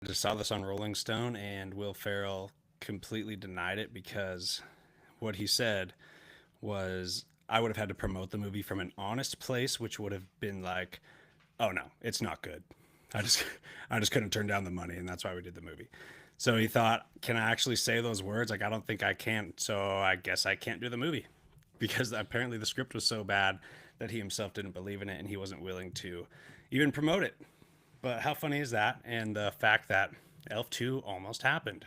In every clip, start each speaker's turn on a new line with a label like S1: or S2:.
S1: just saw this on Rolling Stone, and Will Ferrell completely denied it because what he said was, I would have had to promote the movie from an honest place, which would have been like, oh no, it's not good. I just I just couldn't turn down the money, and that's why we did the movie. So he thought, can I actually say those words? Like, I don't think I can. So I guess I can't do the movie because apparently the script was so bad that he himself didn't believe in it, and he wasn't willing to even promote it. But how funny is that? And the fact that Elf 2 almost happened.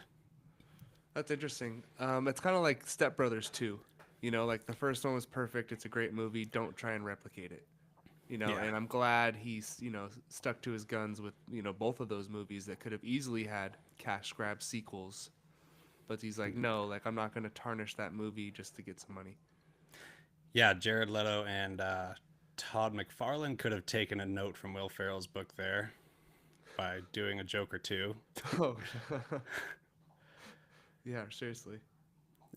S2: That's interesting. It's kind of like Step Brothers 2. You know, like the first one was perfect. It's a great movie. Don't try and replicate it. You know,
S1: Yeah.
S2: and I'm glad he's, stuck to his guns with, both of those movies that could have easily had cash grab sequels. But he's like, no, like I'm not going to tarnish that movie just to get some money.
S1: Yeah, Jared Leto and Todd McFarlane could have taken a note from Will Ferrell's book there by doing a joke or two.
S2: Oh, yeah, seriously.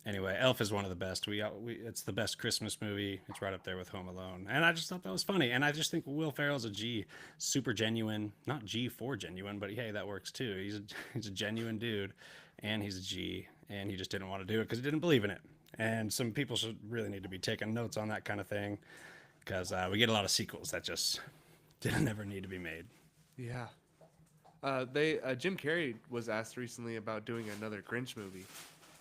S1: Anyway, Elf is one of the best. We it's the best Christmas movie. It's right up there with Home Alone, and I just thought that was funny. And I just think Will Ferrell's a G, super genuine. Not G for genuine, but hey, that works too. He's a genuine dude, and he's a G, and he just didn't want to do it because he didn't believe in it. And some people should really need to be taking notes on that kind of thing because we get a lot of sequels that just didn't ever need to be made.
S2: Yeah. They Jim Carrey was asked recently about doing another Grinch movie,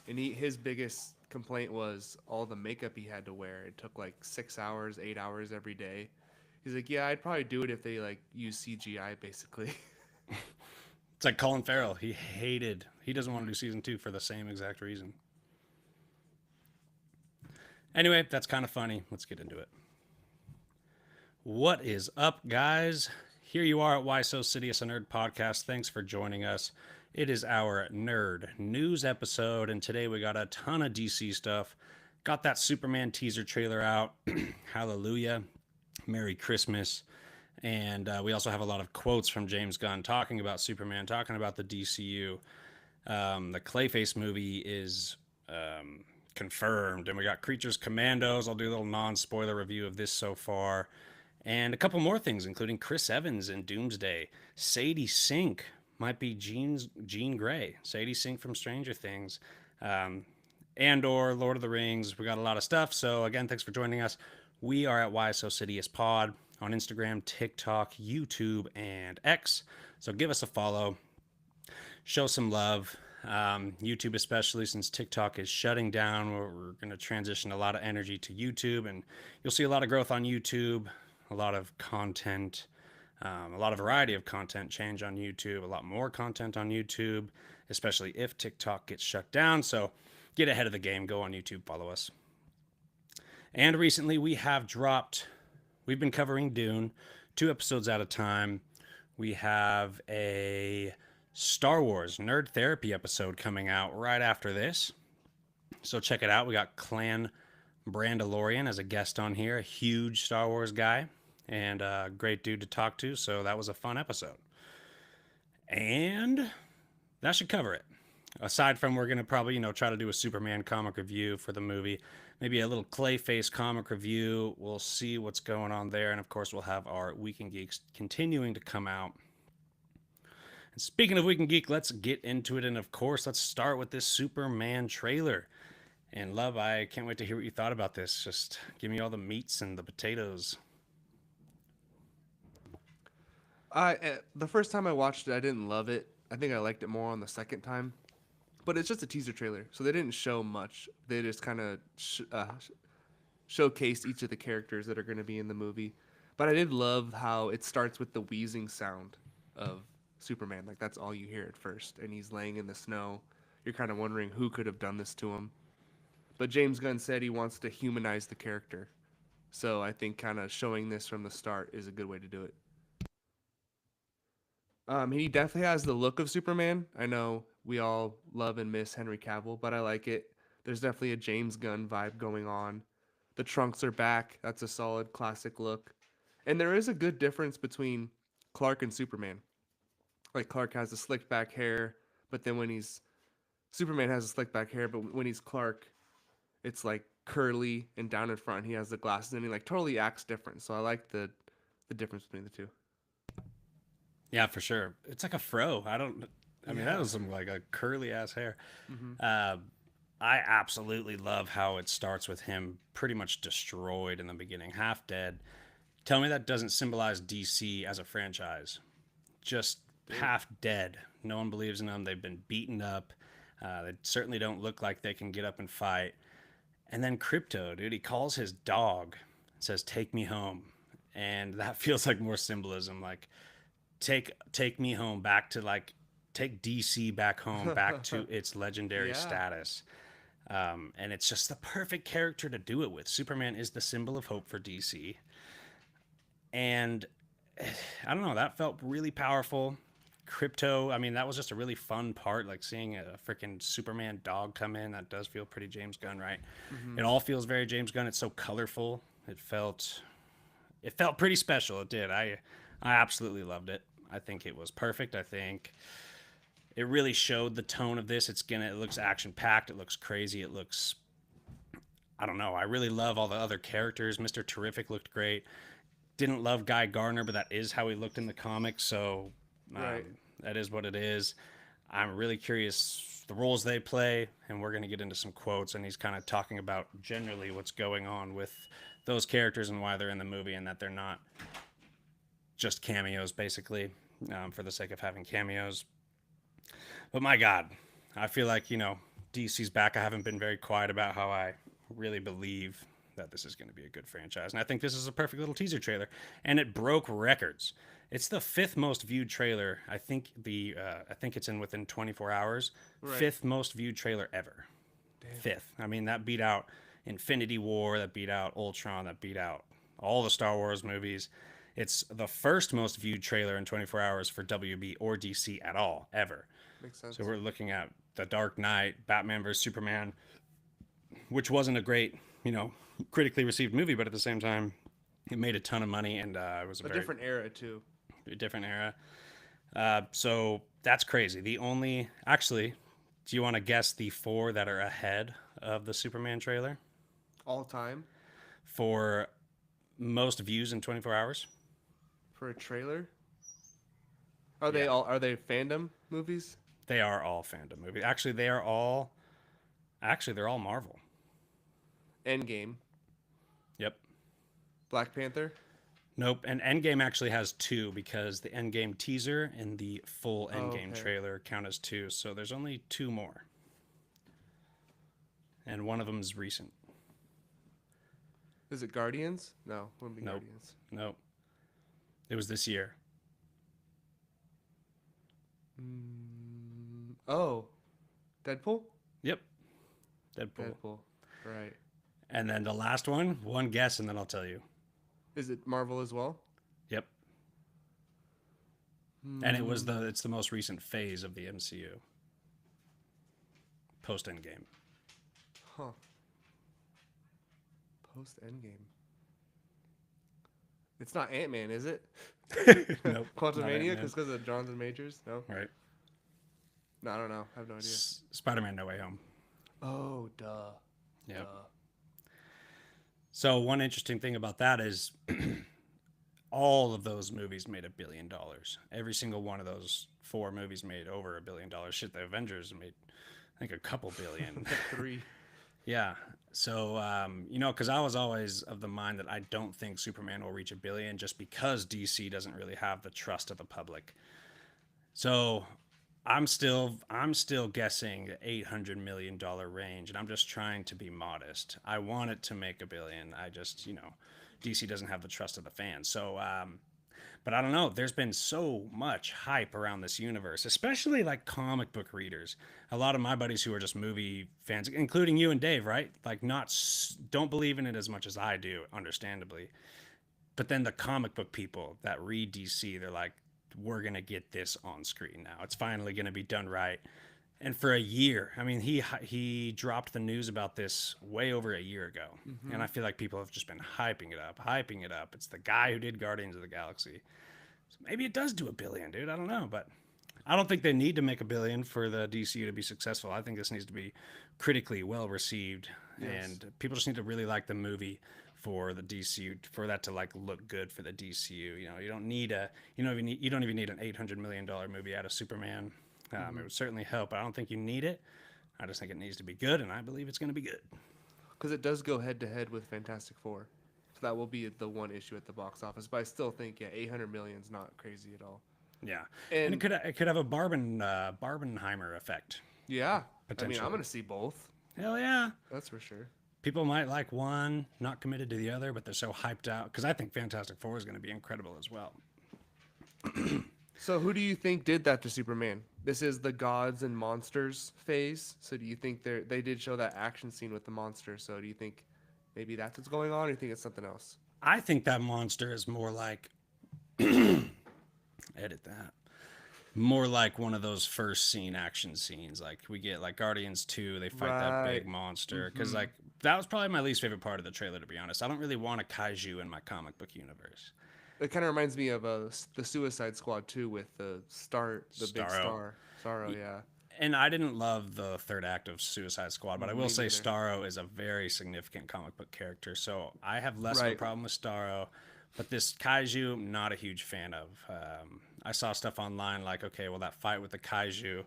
S2: and his biggest complaint was all the makeup he had to wear. It took like 6 hours, 8 hours every day. He's like, yeah, I'd probably do it if they like use CGI basically.
S1: It's like Colin Farrell. He doesn't want to do season 2 for the same exact reason. Anyway, that's kind of funny. Let's get into it. What is up, guys? Here you are at Why So Sidious a Nerd podcast. Thanks for joining us. It is our nerd news episode, and today we got a ton of DC stuff. Got that Superman teaser trailer out. Hallelujah. Merry Christmas. And we also have a lot of quotes from James Gunn talking about Superman, talking about the DCU. The Clayface movie is confirmed, and we got Creatures Commandos. I'll do a little non-spoiler review of this so far, and a couple more things, including Chris Evans in Doomsday. Sadie Sink might be Jean Grey. Sadie Sink from Stranger Things, and or Lord of the Rings. We got a lot of stuff. So again, thanks for joining us. We are at Why So Sidious Pod on Instagram, TikTok, YouTube, and X. So give us a follow, show some love. YouTube, especially since TikTok is shutting down, we're going to transition a lot of energy to YouTube, and you'll see a lot of growth on YouTube, a lot of content, a lot of variety of content change on YouTube, a lot more content on YouTube, especially if TikTok gets shut down. So get ahead of the game, go on YouTube, follow us. And recently we've been covering Dune, 2 episodes at a time. We have a Star Wars Nerd Therapy episode coming out right after this. So check it out. We got Clan Brandalorian as a guest on here, a huge Star Wars guy and a great dude to talk to. So that was a fun episode. And that should cover it. Aside from, we're going to probably, try to do a Superman comic review for the movie, maybe a little Clayface comic review. We'll see what's going on there. And of course, we'll have our Weekend Geeks continuing to come out. And speaking of Weekend Geek, let's get into it. And of course, let's start with this Superman trailer. And Love, I can't wait to hear what you thought about this. Just give me all the meats and the potatoes.
S2: The first time I watched it, I didn't love it. I think I liked it more on the second time. But it's just a teaser trailer, so they didn't show much. They just kind of showcased each of the characters that are going to be in the movie. But I did love how it starts with the wheezing sound of Superman. Like that's all you hear at first, and he's laying in the snow. You're kind of wondering who could have done this to him. But James Gunn said he wants to humanize the character. So I think kind of showing this from the start is a good way to do it. He definitely has the look of Superman. I know we all love and miss Henry Cavill, but I like it. There's definitely a James Gunn vibe going on. The trunks are back. That's a solid classic look. And there is a good difference between Clark and Superman. Like Clark has the slicked back hair, but then when he's Superman has the slicked back hair, but when he's Clark, it's like curly and down in front. He has the glasses and he like totally acts different. So I like the difference between the two.
S1: Yeah, for sure. It's like a fro. I don't. I mean, that
S2: Yeah.
S1: was some like a curly ass hair.
S2: Hmm.
S1: Uh, I absolutely love how it starts with him pretty much destroyed in the beginning, half dead. Tell me that doesn't symbolize DC as a franchise. Just
S2: Dude.
S1: half dead. No one believes in them. They've been beaten up. They certainly don't look like they can get up and fight. And then Crypto, dude, he calls his dog, says, "Take me home," and that feels like more symbolism. Like take me home, back to like take DC back home, back to its legendary
S2: Yeah.
S1: status. And it's just the perfect character to do it with. Superman is the symbol of hope for DC, and I don't know, that felt really powerful. Crypto, I mean, that was just a really fun part, like seeing a freaking Superman dog come in. That does feel pretty James Gunn, right?
S2: Hmm.
S1: It all feels very James Gunn. It's so colorful. It felt pretty special. It did. I absolutely loved it. I think it was perfect. I think it really showed the tone of this. It looks action packed. It looks crazy. It looks, I don't know. I really love all the other characters. Mr. Terrific looked great. Didn't love Guy Gardner, but that is how he looked in the comics. So
S2: Right.
S1: that is what it is. I'm really curious the roles they play, and we're going to get into some quotes. And he's kind of talking about generally what's going on with those characters and why they're in the movie, and that they're not just cameos, basically, for the sake of having cameos. But my God, I feel like DC's back. I haven't been very quiet about how I really believe that this is going to be a good franchise, and I think this is a perfect little teaser trailer, and it broke records. It's the fifth most viewed trailer. I think it's in within 24 hours.
S2: Right.
S1: Fifth most viewed trailer ever.
S2: Damn.
S1: Fifth. I mean, that beat out Infinity War, that beat out Ultron, that beat out all the Star Wars movies. It's the first most viewed trailer in 24 hours for WB or DC at all, ever.
S2: Makes
S1: So
S2: sense.
S1: we're looking at The Dark Knight, Batman vs. Superman, which wasn't a great, critically received movie, but at the same time, it made a ton of money, and it was a
S2: A
S1: very
S2: different era too.
S1: different era. So that's crazy. Actually, do you want to guess the four that are ahead of the Superman trailer
S2: All time
S1: for most views in 24 hours?
S2: for a trailer.
S1: Yeah,
S2: Are they fandom movies?
S1: they are all fandom movies. Actually, they're all Marvel.
S2: Endgame.
S1: Yep.
S2: Black Panther.
S1: Nope. And Endgame actually has two because the Endgame teaser and the full
S2: Oh,
S1: Endgame
S2: okay.
S1: trailer count as two. So there's only two more. And one of them is recent.
S2: Is it Guardians? No, wouldn't be
S1: Nope.
S2: Guardians.
S1: Nope. It was this year.
S2: Oh, Deadpool.
S1: Yep. Deadpool.
S2: Deadpool. Right.
S1: And then the last one guess, and then I'll tell you.
S2: Is it Marvel as well?
S1: Yep. And it's the most recent phase of the MCU. Post Endgame.
S2: Huh. Post Endgame. It's not Ant-Man, is it?
S1: Nope.
S2: Quantumania, because of Jonathan Majors? No?
S1: Right.
S2: No, I don't know. I have no idea.
S1: Spider-Man No Way Home.
S2: Oh, duh.
S1: Yep.
S2: Duh.
S1: So one interesting thing about that is all of those movies made $1 billion. Every single one of those four movies made over $1 billion. Shit, the Avengers made, I think, a couple billion.
S2: 3.
S1: Yeah. So, because I was always of the mind that I don't think Superman will reach $1 billion just because DC doesn't really have the trust of the public. So I'm still guessing the $800 million range, and I'm just trying to be modest. I want it to make $1 billion. I just, DC doesn't have the trust of the fans. So, but I don't know. There's been so much hype around this universe, especially like comic book readers. A lot of my buddies who are just movie fans, including you and Dave, right? Like, don't believe in it as much as I do, understandably. But then the comic book people that read DC, they're like, we're gonna get this on screen now. It's finally gonna be done right. And for a year, I mean, he dropped the news about this way over a year ago, and I feel like people have just been hyping it up, hyping it up. It's the guy who did Guardians of the Galaxy. So maybe it does do $1 billion, dude. I don't know, but I don't think they need to make $1 billion for the DCU to be successful. I think this needs to be critically well received,
S2: Yes.
S1: and people just need to really like the movie for the DCU, for that to like look good for the DCU. You don't even need an $800 million movie out of Superman. It would certainly help. I don't think you need it. I just think it needs to be good, and I believe it's going to be good.
S2: Because it does go head to head with Fantastic Four. So that will be the one issue at the box office. But I still think, yeah, 800 million is not crazy at all.
S1: Yeah, and
S2: And
S1: it could have a Barbenheimer effect
S2: yeah, I mean, I'm
S1: potentially.
S2: going to see both.
S1: Hell yeah!
S2: That's for sure.
S1: People might like one, not committed to the other, but they're so hyped out because I think Fantastic Four is going to be incredible as well.
S2: So who do you think did that to Superman? This is the gods and monsters phase. So do you think they did show that action scene with the monster? So do you think maybe that's what's going on, or do you think it's something else?
S1: I think that monster is more like edit that. More like one of those first scene action scenes, like we get like Guardians 2, they fight that
S2: Right.
S1: big monster. Because like that was probably my least favorite part of the trailer, to be honest. I don't really want a kaiju in my comic book universe.
S2: It kind of reminds me of the Suicide Squad too, with the big
S1: Starro.
S2: star, Starro. Yeah.
S1: And I didn't love the third act of Suicide Squad, but I will
S2: Me
S1: say
S2: neither.
S1: Starro is a very significant comic book character, so I have less of a
S2: Right.
S1: problem with Starro. But this kaiju, I'm not a huge fan of. I saw stuff online like, okay, well, that fight with the kaiju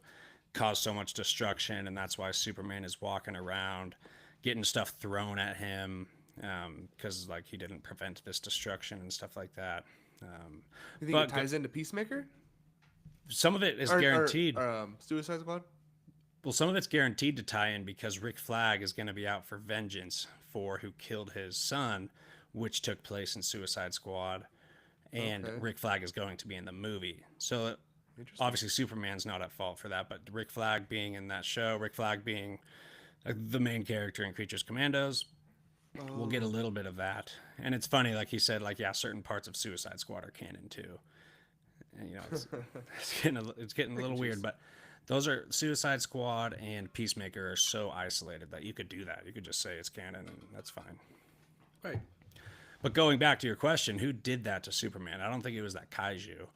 S1: caused so much destruction, and that's why Superman is walking around getting stuff thrown at him because like he didn't prevent this destruction and stuff like that. Um,
S2: You think it
S1: but
S2: ties into Peacemaker
S1: some of it is
S2: or,
S1: guaranteed.
S2: Suicide Squad?
S1: Well, some of it's guaranteed to tie in because Rick Flag is going to be out for vengeance for who killed his son, which took place in Suicide Squad. And
S2: Okay.
S1: Rick Flag is going to be in the movie. So
S2: Interesting.
S1: obviously Superman's not at fault for that, but Rick Flag being in that show, Rick Flag being the main character in Creatures Commandos, we'll get a
S2: Oh,
S1: little bit of that. And it's funny, like he said, like, yeah, certain parts of Suicide Squad are canon too. And, you know, it's getting a little weird, but those are Suicide Squad and Peacemaker are so isolated that you could do that. You could just say it's canon and that's fine.
S2: right.
S1: But going back to your question, who did that to Superman? I don't think it was that kaiju.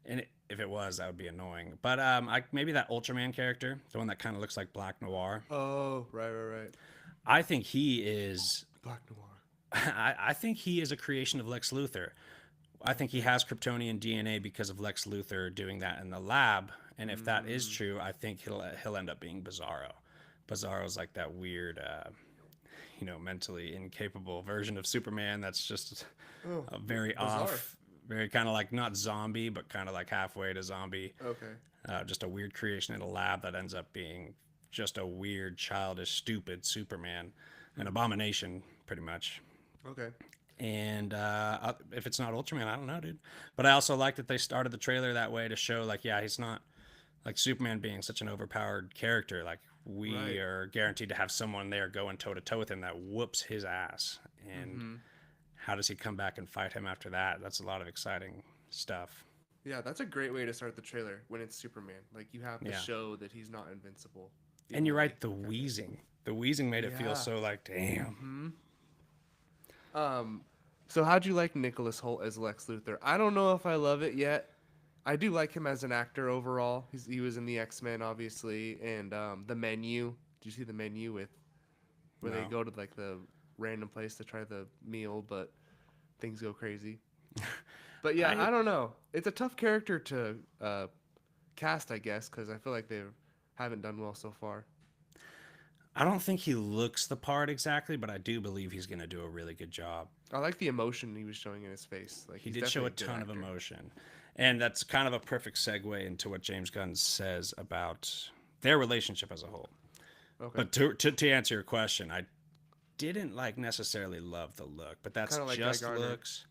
S1: And if it was, that would be annoying. But maybe that Ultraman character, the one that kind of looks like Black Noir.
S2: Oh, right.
S1: I think he is.
S2: Black Noir.
S1: I think he is a creation of Lex Luthor. I think he has Kryptonian DNA because of Lex Luthor doing that in the lab. And if that is true, I think he'll end up being Bizarro. Bizarro's like that weird, mentally incapable version of Superman that's just
S2: Oh,
S1: a very
S2: bizarre.
S1: off, very kind of like not zombie, but kind of like halfway to zombie.
S2: Okay.
S1: Just a weird creation in a lab that ends up being just a weird, childish, stupid Superman, an abomination, pretty much.
S2: Okay.
S1: And if it's not Ultraman, I don't know, dude. But I also like that they started the trailer that way to show, like, yeah, he's not like Superman being such an overpowered character. Like, we
S2: Right.
S1: are guaranteed to have someone there going toe to toe with him that whoops his ass. And how does he come back and fight him after that? That's a lot of exciting stuff.
S2: Yeah, that's a great way to start the trailer when it's Superman. Like you have to
S1: Yeah.
S2: show that he's not invincible.
S1: And you're
S2: Even
S1: right, the wheezing. The wheezing made it feel
S2: Yeah.
S1: so like, damn.
S2: So how'd you like Nicholas Holt as Lex Luthor? I don't know if I love it yet. I do like him as an actor overall. He was in the X-Men obviously, and The Menu. Did you see The Menu with where they
S1: No.
S2: go to like the random place to try the meal, but things go crazy. But yeah, I don't know. It's a tough character to cast, I guess, because I feel like they haven't done well so far.
S1: I don't think he looks the part exactly, but I do believe he's going to do a really good job.
S2: I like the emotion he was showing in his face. Like
S1: He
S2: he's
S1: did show a
S2: definitely
S1: ton of
S2: good actor.
S1: emotion. And that's kind of a perfect segue into what James Gunn says about their relationship as a whole.
S2: Okay.
S1: But to answer your question, I didn't like necessarily love the look, but that's
S2: Kinda like Guy
S1: just
S2: Gardner.
S1: looks.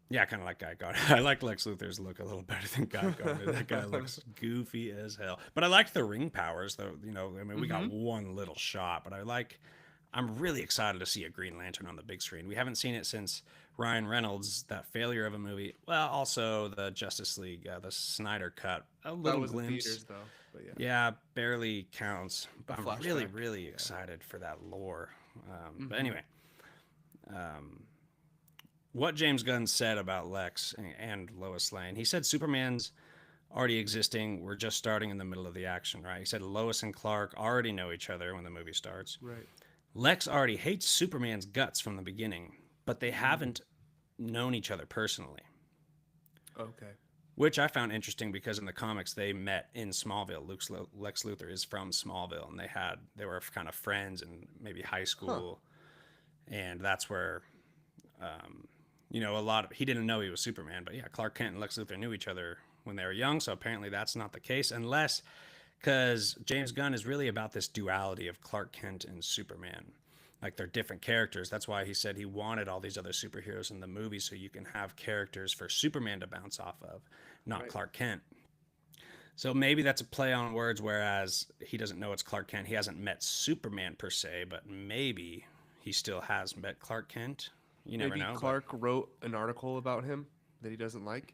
S1: Yeah, kind of like Guy Gardner. I like Lex Luthor's look a little better than Guy Gardner. That guy looks goofy as hell. But I liked the ring powers, though. I mean, we got one little shot, but I'm really excited to see a Green Lantern on the big screen. We haven't seen it since Ryan Reynolds, that failure of a movie. Well, also the Justice League, the Snyder cut. A
S2: That
S1: little
S2: was in
S1: glimpse.
S2: theaters though. But yeah.
S1: Yeah, barely counts. But I'm really,
S2: flashback,
S1: really excited for that lore. But anyway, what James Gunn said about Lex and Lois Lane, he said Superman's already existing. We're just starting in the middle of the action, right? He said Lois and Clark already know each other when the movie starts.
S2: Right.
S1: Lex already hates Superman's guts from the beginning, but they haven't known each other personally.
S2: Okay.
S1: which I found interesting because in the comics they met in Smallville. Lex Luthor is from Smallville, and they were kind of friends in maybe high
S2: Huh.
S1: school, and that's where a lot of he didn't know he was Superman, but yeah, Clark Kent and Lex Luthor knew each other when they were young. So apparently that's not the case, unless because James Gunn is really about this duality of Clark Kent and Superman. Like they're different characters. That's why he said he wanted all these other superheroes in the movie so you can have characters for Superman to bounce off of, not
S2: Right.
S1: Clark Kent. So maybe that's a play on words, whereas he doesn't know it's Clark Kent. He hasn't met Superman per se, but maybe he still has met Clark Kent. You never
S2: Maybe
S1: know, but
S2: Clark wrote an article about him that he doesn't like.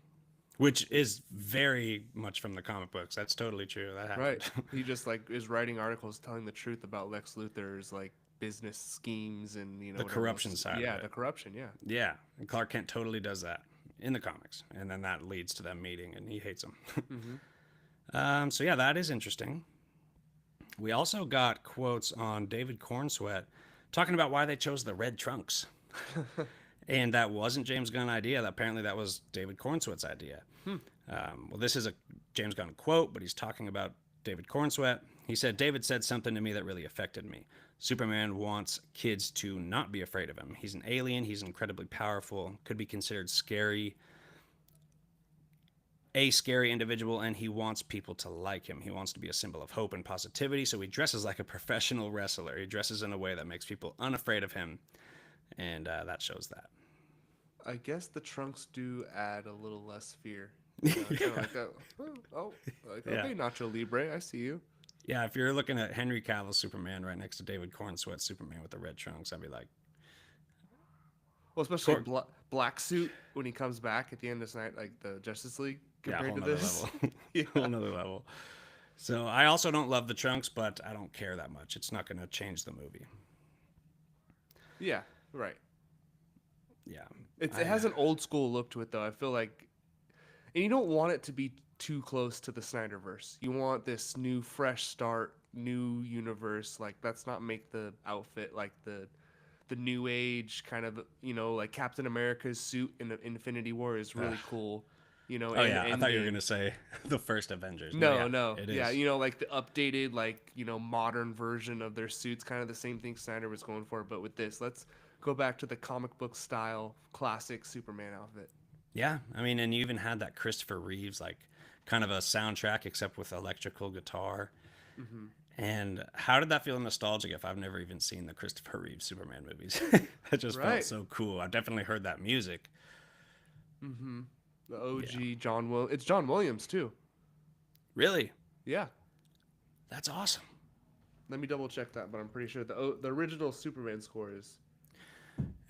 S1: which is very much from the comic books. That's totally true. That
S2: Right.
S1: happened.
S2: He just like is writing articles telling the truth about Lex Luthor's like business schemes and
S1: The
S2: whatever
S1: corruption
S2: else.
S1: side of
S2: Yeah,
S1: it.
S2: the corruption. Yeah.
S1: Yeah, and Clark Kent totally does that in the comics, and then that leads to them meeting, and he hates him.
S2: Mm-hmm.
S1: So yeah, that is interesting. We also got quotes on David Cornsweat talking about why they chose the red trunks, and that wasn't James Gunn idea. Apparently, that was David Cornsweat's idea.
S2: Hmm.
S1: Well, this is a James Gunn quote, but he's talking about David Cornsweat. He said, David said something to me that really affected me. Superman wants kids to not be afraid of him. He's an alien. He's incredibly powerful, could be considered a scary individual, and he wants people to like him. He wants to be a symbol of hope and positivity, so he dresses like a professional wrestler. He dresses in a way that makes people unafraid of him, and that shows that.
S2: I guess the trunks do add a little less fear. Kind of
S1: Yeah.
S2: like, like
S1: Yeah.
S2: okay, Nacho Libre, I see you.
S1: Yeah, if you're looking at Henry Cavill's Superman right next to David Cornsweat's Superman with the red trunks, I'd be like,
S2: Well, especially
S1: Cor-
S2: Black Suit when he comes back at the end of this night, like the Justice League
S1: yeah,
S2: compared
S1: whole
S2: to
S1: nother
S2: this.
S1: level.
S2: Yeah.
S1: Whole nother level. So I also don't love the trunks, but I don't care that much. It's not going to change the movie.
S2: Yeah. Right.
S1: Yeah.
S2: It
S1: I,
S2: has an old school look to it though. I feel like, and you don't want it to be too close to the Snyderverse. You want this new, fresh start, new universe. Like let's not make the outfit like the new age kind of like Captain America's suit in the Infinity War is
S1: uh,
S2: really cool.
S1: oh,
S2: And
S1: yeah. I thought you were going
S2: Endgame.
S1: to say the first Avengers. No,
S2: No,
S1: yeah,
S2: no,
S1: it
S2: yeah,
S1: is.
S2: like the updated, like modern version of their suits, kind of the same thing Snyder was going for, but with this, let's go back to the comic book style classic Superman outfit.
S1: Yeah. I mean, and you even had that Christopher Reeves, like, kind of a soundtrack, except with electrical guitar.
S2: Mm-hmm.
S1: And how did that feel nostalgic if I've never even seen the Christopher Reeve Superman movies? That just felt
S2: Right.
S1: so cool. I've definitely heard that music.
S2: Mm-hmm. The
S1: Yeah.
S2: OG John Will. It's John Williams too.
S1: Really?
S2: Yeah.
S1: That's awesome.
S2: Let me double check that, but I'm pretty sure the original Superman score is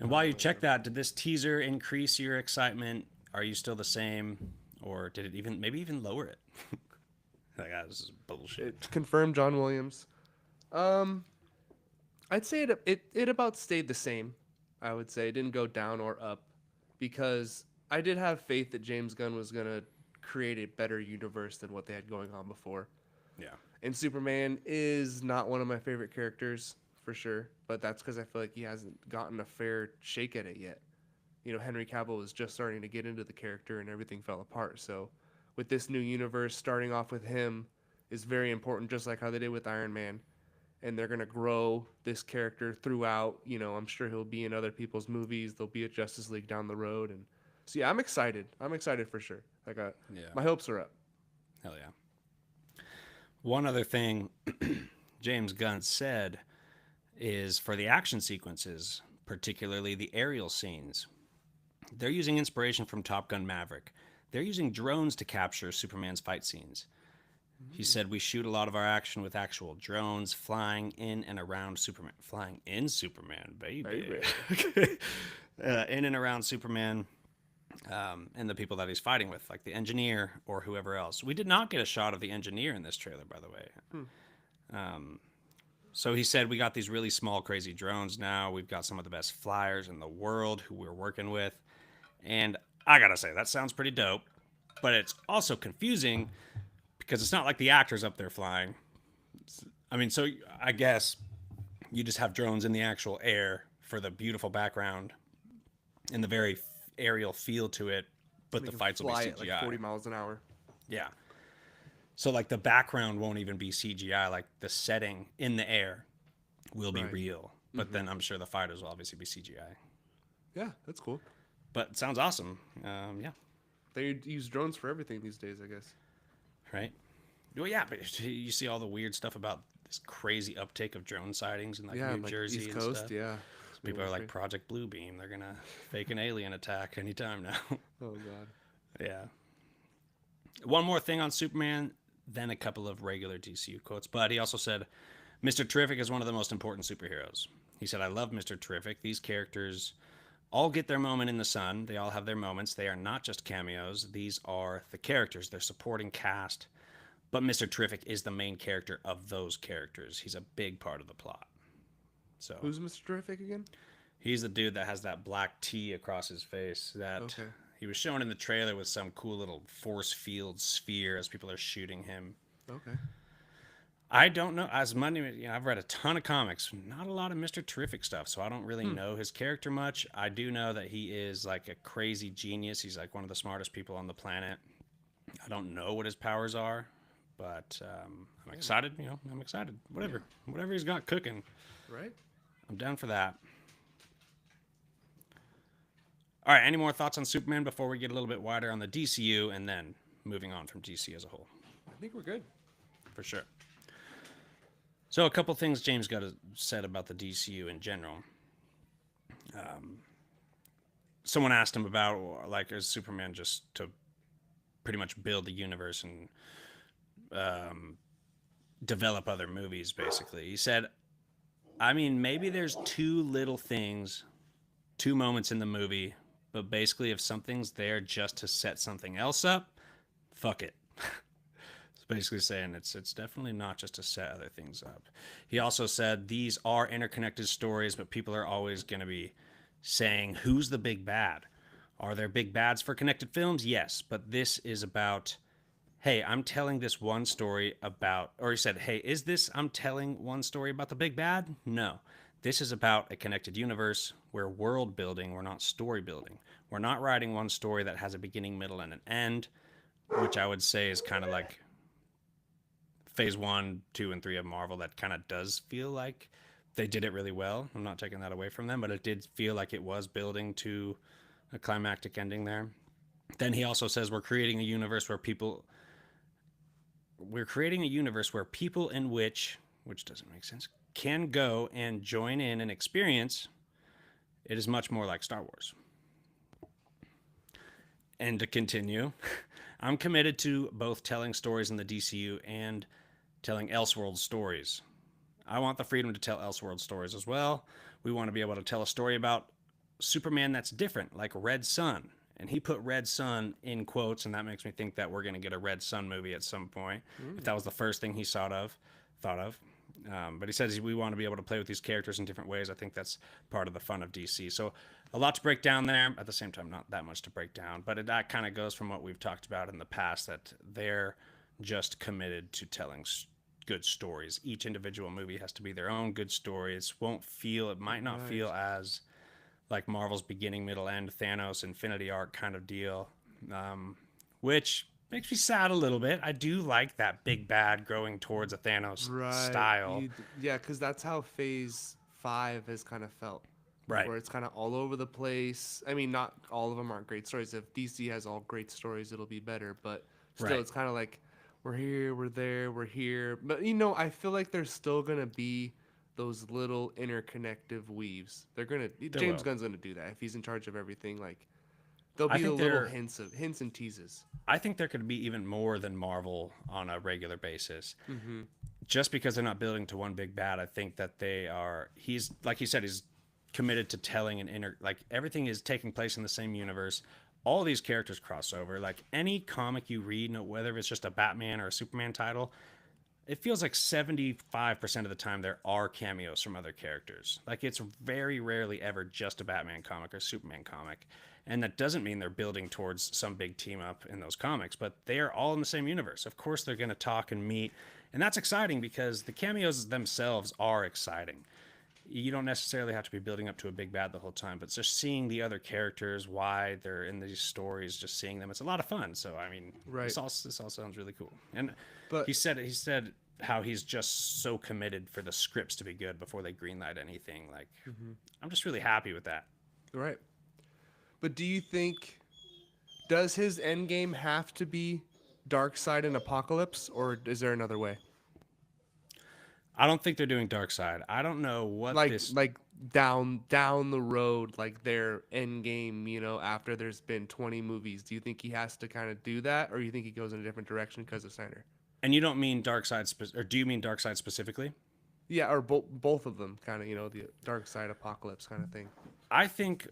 S1: And while
S2: John
S1: you check
S2: Williams.
S1: that, did this teaser increase your excitement? Are you still the same? Or did it even, maybe even lower it? Like, ah, this is bullshit.
S2: It's confirmed John Williams. Um, I'd say it about stayed the same. I would say it didn't go down or up because I did have faith that James Gunn was gonna create a better universe than what they had going on before.
S1: Yeah.
S2: And Superman is not one of my favorite characters for sure, but that's because I feel like he hasn't gotten a fair shake at it yet. Henry Cavill was just starting to get into the character and everything fell apart. So, with this new universe starting off with him is very important, just like how they did with Iron Man. And they're going to grow this character throughout. I'm sure he'll be in other people's movies. There'll be a Justice League down the road. And so, yeah, I'm excited. I'm excited for sure.
S1: Yeah.
S2: My hopes are up.
S1: Hell yeah. One other thing James Gunn said is for the action sequences, particularly the aerial scenes, they're using inspiration from Top Gun Maverick. They're using drones to capture Superman's fight scenes. He
S2: Mm,
S1: said we shoot a lot of our action with actual drones flying in and around Superman. Flying in Superman, baby.
S2: baby.
S1: In and around Superman and the people that he's fighting with, like the engineer or whoever else. We did not get a shot of the engineer in this trailer, by the way.
S2: Hmm.
S1: So he said we got these really small, crazy drones now. We've got some of the best flyers in the world who we're working with. And I gotta say, that sounds pretty dope. But it's also confusing because it's not like the actors up there flying. I mean, so I guess you just have drones in the actual air for the beautiful background and the very aerial feel to it. but
S2: They
S1: the
S2: can
S1: fights will be
S2: fly at like
S1: CGI.
S2: 40 miles an hour.
S1: Yeah. So like the background won't even be CGI. Like the setting in the air will be
S2: Right.
S1: real. But then I'm sure the fighters will obviously be CGI.
S2: Yeah, that's cool.
S1: But it sounds awesome. Yeah.
S2: They use drones for everything these days, I guess.
S1: Right. Well, yeah, but you see all the weird stuff about this crazy uptake of drone sightings in like
S2: Yeah,
S1: New
S2: and like
S1: Jersey
S2: East
S1: and
S2: Coast,
S1: stuff.
S2: yeah.
S1: So people are like Project Bluebeam. They're gonna fake an alien attack anytime now.
S2: Oh god.
S1: Yeah. One more thing on Superman, then a couple of regular DCU quotes. But he also said, Mr. Terrific is one of the most important superheroes. He said, I love Mr. Terrific. These characters all get their moment in the sun. They all have their moments. They are not just cameos. These are the characters, their supporting cast. But Mr. Terrific is the main character of those characters. He's a big part of the plot. So
S2: Who's Mr. Terrific again?
S1: he's the dude that has that black T across his face that he was shown in the trailer with some cool little force field sphere as people are shooting him.
S2: Okay.
S1: I don't know as money. You know, I've read a ton of comics, not a lot of Mr. Terrific stuff, so I don't really know his character much. I do know that he is like a crazy genius. He's like one of the smartest people on the planet. I don't know what his powers are, but I'm excited. You know, I'm excited. Whatever he's got cooking,
S2: Right?
S1: I'm down for that. All right, any more thoughts on Superman before we get a little bit wider on the DCU and then moving on from DC as a whole?
S2: I think we're good.
S1: For sure. So a couple things James got said about the DCU in general. Someone asked him about, like, is Superman just to pretty much build the universe and develop other movies, basically. He said, I mean, maybe there's two little things, two moments in the movie, but basically if something's there just to set something else up, fuck it. It's basically saying it's definitely not just to set other things up. He also said these are interconnected stories, but people are always going to be saying, who's the big bad? Are there big bads for connected films? Yes, but this is about, hey, I'm telling this one story about, or he said, hey, is this, I'm telling one story about the big bad? No. This is about a connected universe. We're world building. We're not story building. We're not writing one story that has a beginning, middle, and an end, which I would say is kind of like phase 1, 2, and 3 of Marvel. That kind of does feel like they did it really well. I'm not taking that away from them, but it did feel like it was building to a climactic ending there. Then he also says we're creating a universe where people in which doesn't make sense, can go and join in and experience. It is much more like Star Wars. And to continue, I'm committed to both telling stories in the DCU and telling Elseworld stories. I want the freedom to tell Elseworld stories as well. We want to be able to tell a story about Superman that's different, like Red Sun. And he put Red Sun in quotes, and that makes me think that we're going to get a Red Sun movie at some point. If that was the first thing he thought of. But he says we want to be able to play with these characters in different ways. I think that's part of the fun of DC. So a lot to break down there. At the same time, not that much to break down. But that kind of goes from what we've talked about in the past, that they're just committed to telling good stories. Each individual movie has to be their own good story. It might not feel as like Marvel's beginning, middle, end, Thanos, Infinity Arc kind of deal, which makes me sad a little bit. I do like that big bad growing towards a Thanos style.
S2: Yeah, because that's how Phase 5 has kind of felt.
S1: Right.
S2: Where it's kind of all over the place. I mean, not all of them aren't great stories. If DC has all great stories, it'll be better. But still, it's kind of like, we're here, we're there, we're here. But, I feel like there's still going to be those little interconnective weaves. James Gunn's going to do that. If he's in charge of everything, like, there'll be the little hints and teases.
S1: I think there could be even more than Marvel on a regular basis. Just because they're not building to one big bad, I think that he's, like he said, he's committed to telling everything is taking place in the same universe. All these characters cross over. Like any comic you read, whether it's just a Batman or a Superman title, it feels like 75% of the time there are cameos from other characters. Like it's very rarely ever just a Batman comic or Superman comic. And that doesn't mean they're building towards some big team up in those comics, but they are all in the same universe. Of course, they're going to talk and meet. And that's exciting because the cameos themselves are exciting. you don't necessarily have to be building up to a big bad the whole time, but just seeing the other characters, why they're in these stories, just seeing them, it's a lot of fun. So I mean,
S2: Right.
S1: this all sounds really cool. And
S2: But
S1: he said how he's just so committed for the scripts to be good before they greenlight anything. Like,
S2: mhm,
S1: I'm just really happy with that.
S2: right. But do you think does his end game have to be Dark Side and Apocalypse, or is there another way?
S1: I don't think they're doing Dark Side. I don't know what this.
S2: Like down the road, like their end game, after there's been 20 movies. Do you think he has to kind of do that, or you think he goes in a different direction because of Snyder?
S1: And you don't mean Dark Side, or do you mean Dark Side specifically?
S2: Yeah, or both of them, kind of, the Dark Side Apocalypse kind of thing.
S1: I think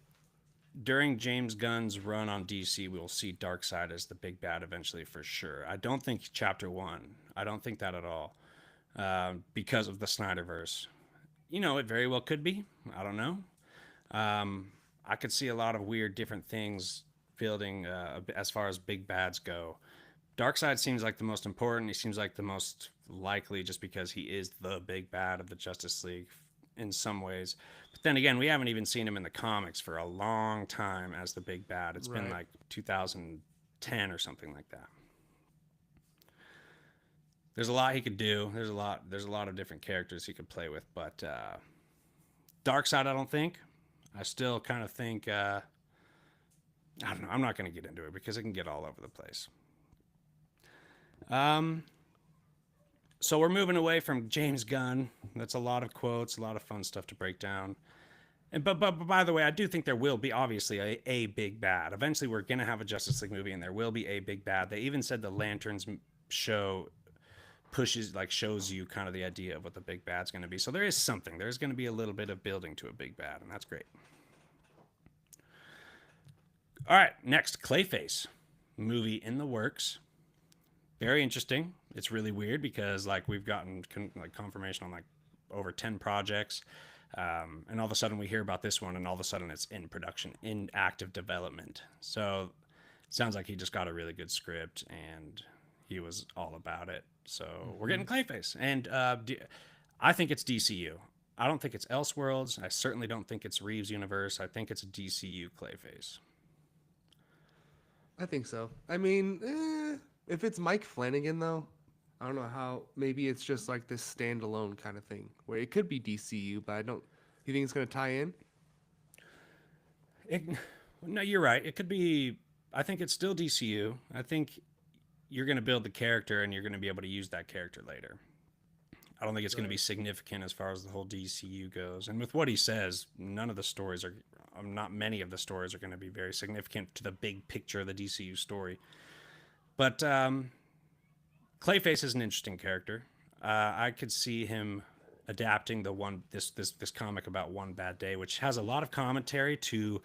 S1: during James Gunn's run on DC, we will see Darkseid as the big bad eventually for sure. I don't think Chapter One. I don't think that at all, because of the Snyderverse. You know, it very well could be. I don't know. I could see a lot of weird, different things building as far as big bads go. Darkseid seems like the most important. He seems like the most likely, just because he is the big bad of the Justice League in some ways. But then again, we haven't even seen him in the comics for a long time as the big bad. It's been
S2: Right.
S1: like 2010 or something like that. There's a lot he could do. There's a lot of different characters he could play with, but Darkseid, I don't think. I still kind of think I don't know. I'm not going to get into it because it can get all over the place. Um, so we're moving away from James Gunn. That's a lot of quotes, a lot of fun stuff to break down. And but by the way, I do think there will be obviously a big bad. Eventually, we're gonna have a Justice League movie, and there will be a big bad. They even said the Lanterns show shows you kind of the idea of what the big bad's going to be. So there is something. There's going to be a little bit of building to a big bad, and that's great. All right, next, Clayface movie in the works. Very interesting. It's really weird because like we've gotten confirmation on like over 10 projects, and all of a sudden we hear about this one, and all of a sudden it's in production, in active development. So it sounds like he just got a really good script and he was all about it. So we're getting Clayface, and I think it's DCU. I don't think it's Elseworlds. I certainly don't think it's Reeves universe. I think it's a DCU Clayface.
S2: I think so. I mean, if it's Mike Flanagan though, I don't know how. Maybe it's just like this standalone kind of thing where it could be DCU, but I don't. You think it's gonna tie in?
S1: It, no, you're right. It could be. I think it's still DCU. I think you're going to build the character and you're going to be able to use that character later. I don't think it's going to be
S2: Right.
S1: significant as far as the whole DCU goes. And with what he says, none of the stories are, not many of the stories are going to be very significant to the big picture of the DCU story. But Clayface is an interesting character. I could see him adapting this comic about One Bad Day, which has a lot of commentary to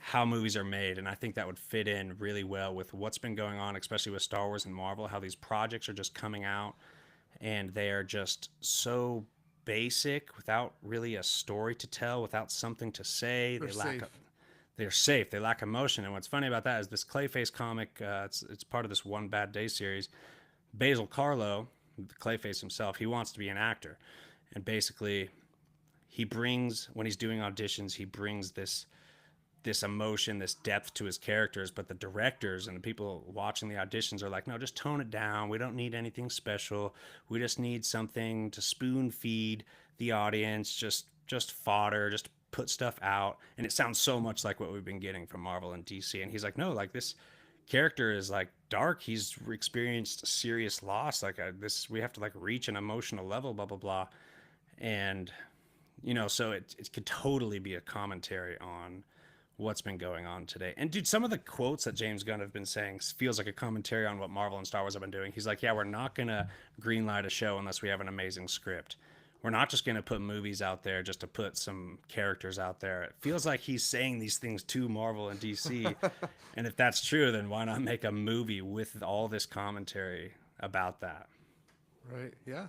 S1: how movies are made, and I think that would fit in really well with what's been going on, especially with Star Wars and Marvel, how these projects are just coming out and they are just so basic without really a story to tell, without something to say.
S2: Or safe?
S1: They're safe. They lack emotion. And what's funny about that is this Clayface comic. It's part of this One Bad Day series. Basil Carlo, the Clayface himself, he wants to be an actor, and basically, he brings when he's doing auditions, he brings this emotion, this depth to his characters, but the directors and the people watching the auditions are like, no, just tone it down. We don't need anything special. We just need something to spoon feed the audience, just fodder, just put stuff out. And it sounds so much like what we've been getting from Marvel and DC. And he's like, no, like this character is like dark. He's experienced serious loss. Like this, we have to like reach an emotional level, blah, blah, blah. And, so it could totally be a commentary on what's been going on today. And dude, some of the quotes that James Gunn have been saying feels like a commentary on what Marvel and Star Wars have been doing. He's like, yeah, we're not going to greenlight a show unless we have an amazing script. We're not just going to put movies out there just to put some characters out there. It feels like he's saying these things to Marvel and DC. And if that's true, then why not make a movie with all this commentary about that?
S2: Right. Yeah.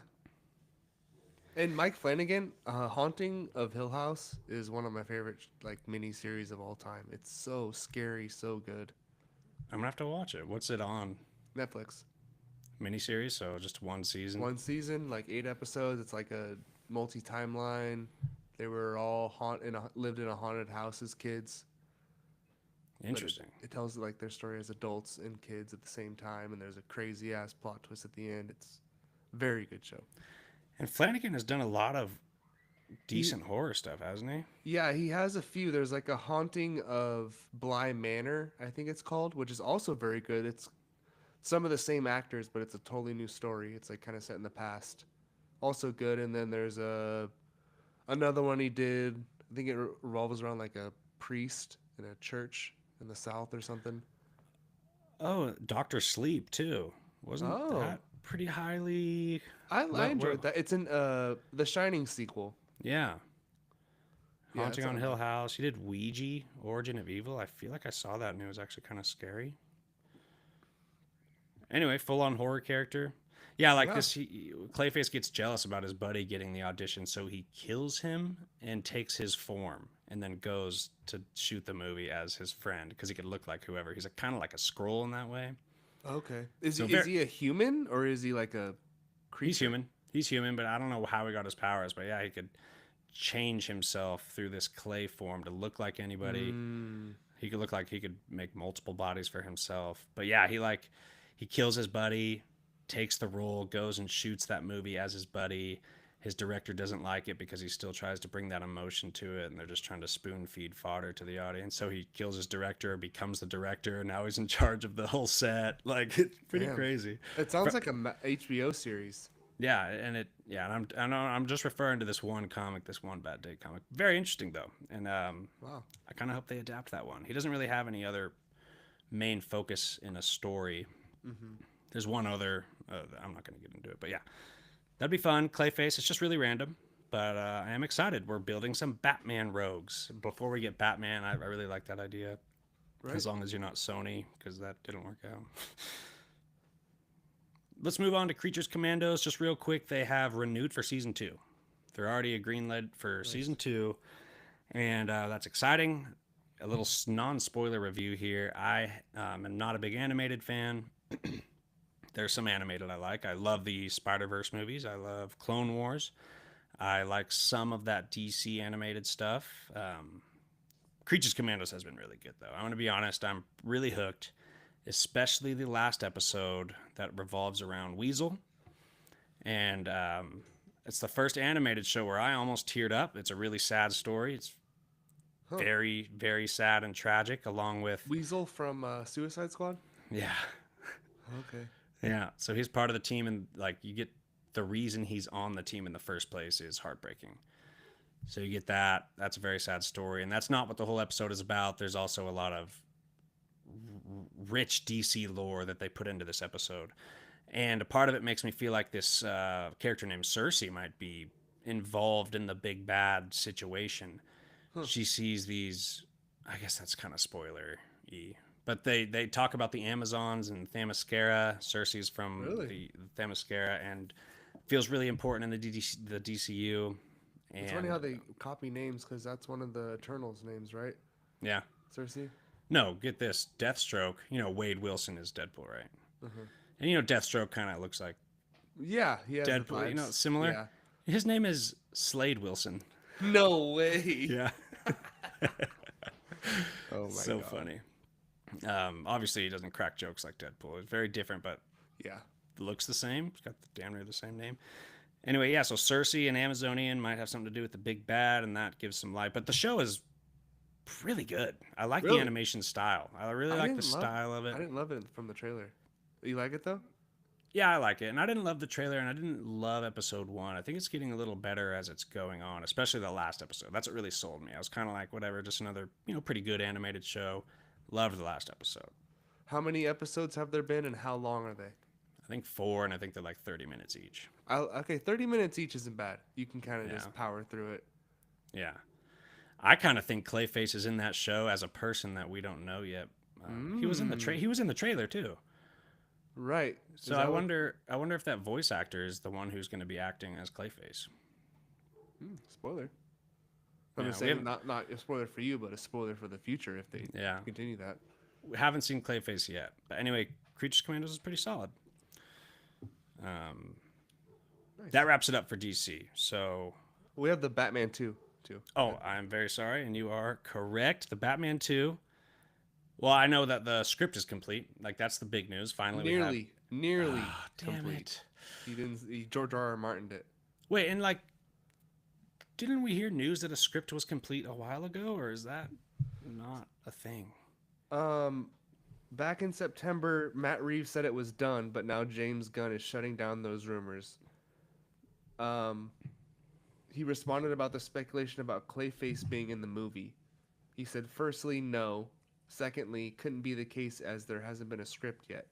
S2: And Mike Flanagan, Haunting of Hill House is one of my favorite like mini series of all time. It's so scary, so good.
S1: I'm going to have to watch it. What's it on?
S2: Netflix.
S1: Miniseries, so just one season.
S2: One season, like 8 episodes. It's like a multi timeline. They were all lived in a haunted house as kids. But
S1: Interesting.
S2: it tells like their story as adults and kids at the same time, and there's a crazy ass plot twist at the end. It's a very good show.
S1: And Flanagan has done a lot of
S2: He
S1: decent horror stuff, hasn't he?
S2: Yeah, he has a few. There's like a Haunting of Bly Manor, I think it's called, which is also very good. It's some of the same actors, but it's a totally new story. It's like kind of set in the past. Also good. And then there's another one he did. I think it revolves around like a priest in a church in the South or something.
S1: Oh, Doctor Sleep too. Wasn't
S2: Oh,
S1: that pretty highly?
S2: I
S1: Where?
S2: enjoyed that. It's in the Shining sequel.
S1: Yeah,
S2: Yeah,
S1: Haunting
S2: it's
S1: on
S2: on
S1: Hill
S2: there.
S1: House. He did Ouija, Origin of Evil. I feel like I saw that and it was actually kind of scary. Anyway, full on horror character. Yeah, like
S2: Yeah.
S1: this. Clayface gets jealous about his buddy getting the audition, so he kills him and takes his form, and then goes to shoot the movie as his friend because he could look like whoever. He's kind of like a scroll in that way.
S2: Okay. Is he
S1: So
S2: is
S1: very,
S2: he a human or is he like a
S1: he's
S2: creature?
S1: human. He's human, but I don't know how he got his powers. But yeah, he could change himself through this clay form to look like anybody.
S2: Mm.
S1: He could look like he could make multiple bodies for himself. But yeah, he kills his buddy, takes the role, goes and shoots that movie as his buddy. His director doesn't like it because he still tries to bring that emotion to it, and they're just trying to spoon feed fodder to the audience. So he kills his director, becomes the director, and now he's in charge of the whole set. Like it's pretty
S2: Damn.
S1: crazy.
S2: It sounds like a HBO series.
S1: Yeah, and I'm just referring to this one comic, this one Bad Day comic. Very interesting though, and
S2: Wow.
S1: I kind of hope they adapt that one. He doesn't really have any other main focus in a story.
S2: Hmm.
S1: There's one other. I'm not going to get into it, but yeah, that'd be fun. Clayface. It's just really random, but I am excited. We're building some Batman rogues. Before we get Batman, I really like that idea.
S2: Right.
S1: As long as you're not Sony, because that didn't work out. Let's move on to Creatures Commandos. Just real quick, they have renewed for season 2. They're already a green lit for season
S2: Nice.
S1: 2, and that's exciting. A little non-spoiler review here. I am not a big animated fan. There's some animated I like. I love the Spider-Verse movies. I love Clone Wars. I like some of that DC animated stuff. Creatures Commandos has been really good, though. I'm going to be honest. I'm really hooked, especially the last episode that revolves around Weasel. And it's the first animated show where I almost teared up. It's a really sad story. It's
S2: Huh.
S1: very, very sad and tragic, along with,
S2: Weasel from Suicide Squad.
S1: yeah,
S2: Okay.
S1: yeah. So he's part of the team, and like you get the reason he's on the team in the first place is heartbreaking. So you get that. That's a very sad story, and that's not what the whole episode is about. There's also a lot of rich DC lore that they put into this episode, and a part of it makes me feel like this character named Cersei might be involved in the big bad situation.
S2: Huh.
S1: She sees these. I guess that's kind of spoiler-y. But they talk about the Amazons and Themyscira. Cersei's from
S2: Really?
S1: the Themyscira and feels really important in the DCU.
S2: It's funny how
S1: And
S2: they copy names because that's one of the Eternals' names, right?
S1: yeah,
S2: Cersei.
S1: no, get this, Deathstroke. Wade Wilson is Deadpool, right?
S2: Uh-huh.
S1: And Deathstroke kind of looks like
S2: Yeah, he has the
S1: Deadpool.
S2: vibes.
S1: Similar.
S2: Yeah.
S1: His name is Slade Wilson.
S2: No way.
S1: Yeah,
S2: Oh my
S1: so
S2: god.
S1: funny. Obviously, he doesn't crack jokes like Deadpool. It's very different, but
S2: Yeah.
S1: looks the same. It's got the damn near the same name. Anyway, yeah, so Cersei and Amazonian might have something to do with the big bad, and that gives some light. But the show is really good. I like the
S2: Really?
S1: animation style. I really
S2: I
S1: like the
S2: didn't love.
S1: style of it.
S2: I didn't love it from the trailer. You like it though?
S1: Yeah, I like it. And I didn't love the trailer, and I didn't love episode 1. I think it's getting a little better as it's going on, especially the last episode. That's what really sold me. I was kind of like, whatever, just another, pretty good animated show. Loved the last episode.
S2: How many episodes have there been, and how long are they?
S1: I think 4, and I think they're like 30 minutes each.
S2: Okay, 30 minutes each isn't bad. You can kind of
S1: Yeah.
S2: just power through it.
S1: Yeah. I kind of think Clayface is in that show as a person that we don't know yet. He was in the he was in the trailer too.
S2: Right.
S1: So I wonder if that voice actor is the one who's going to be acting as Clayface.
S2: Spoiler. I'm
S1: Yeah,
S2: just
S1: we
S2: saying,
S1: haven't-
S2: not a spoiler for you, but a spoiler for the future if they
S1: Yeah.
S2: continue that.
S1: We haven't seen Clayface yet. But anyway, Creatures Commandos is pretty solid. Um,
S2: Nice.
S1: that wraps it up for DC. So
S2: We have the Batman too to.
S1: Oh, I'm very sorry, and you are correct. The Batman 2. Well, I know that the script is complete. Like, that's the big news. Finally, we have.
S2: Nearly
S1: Ah, damn
S2: complete.
S1: it.
S2: He didn't. George R. R. Martin did.
S1: Wait, and like, didn't we hear news that a script was complete a while ago, or is that not a thing?
S2: Um, Back in September, Matt Reeves said it was done, but now James Gunn is shutting down those rumors. Um, he responded about the speculation about Clayface being in the movie. He said, firstly, no. Secondly, couldn't be the case as there hasn't been a script yet,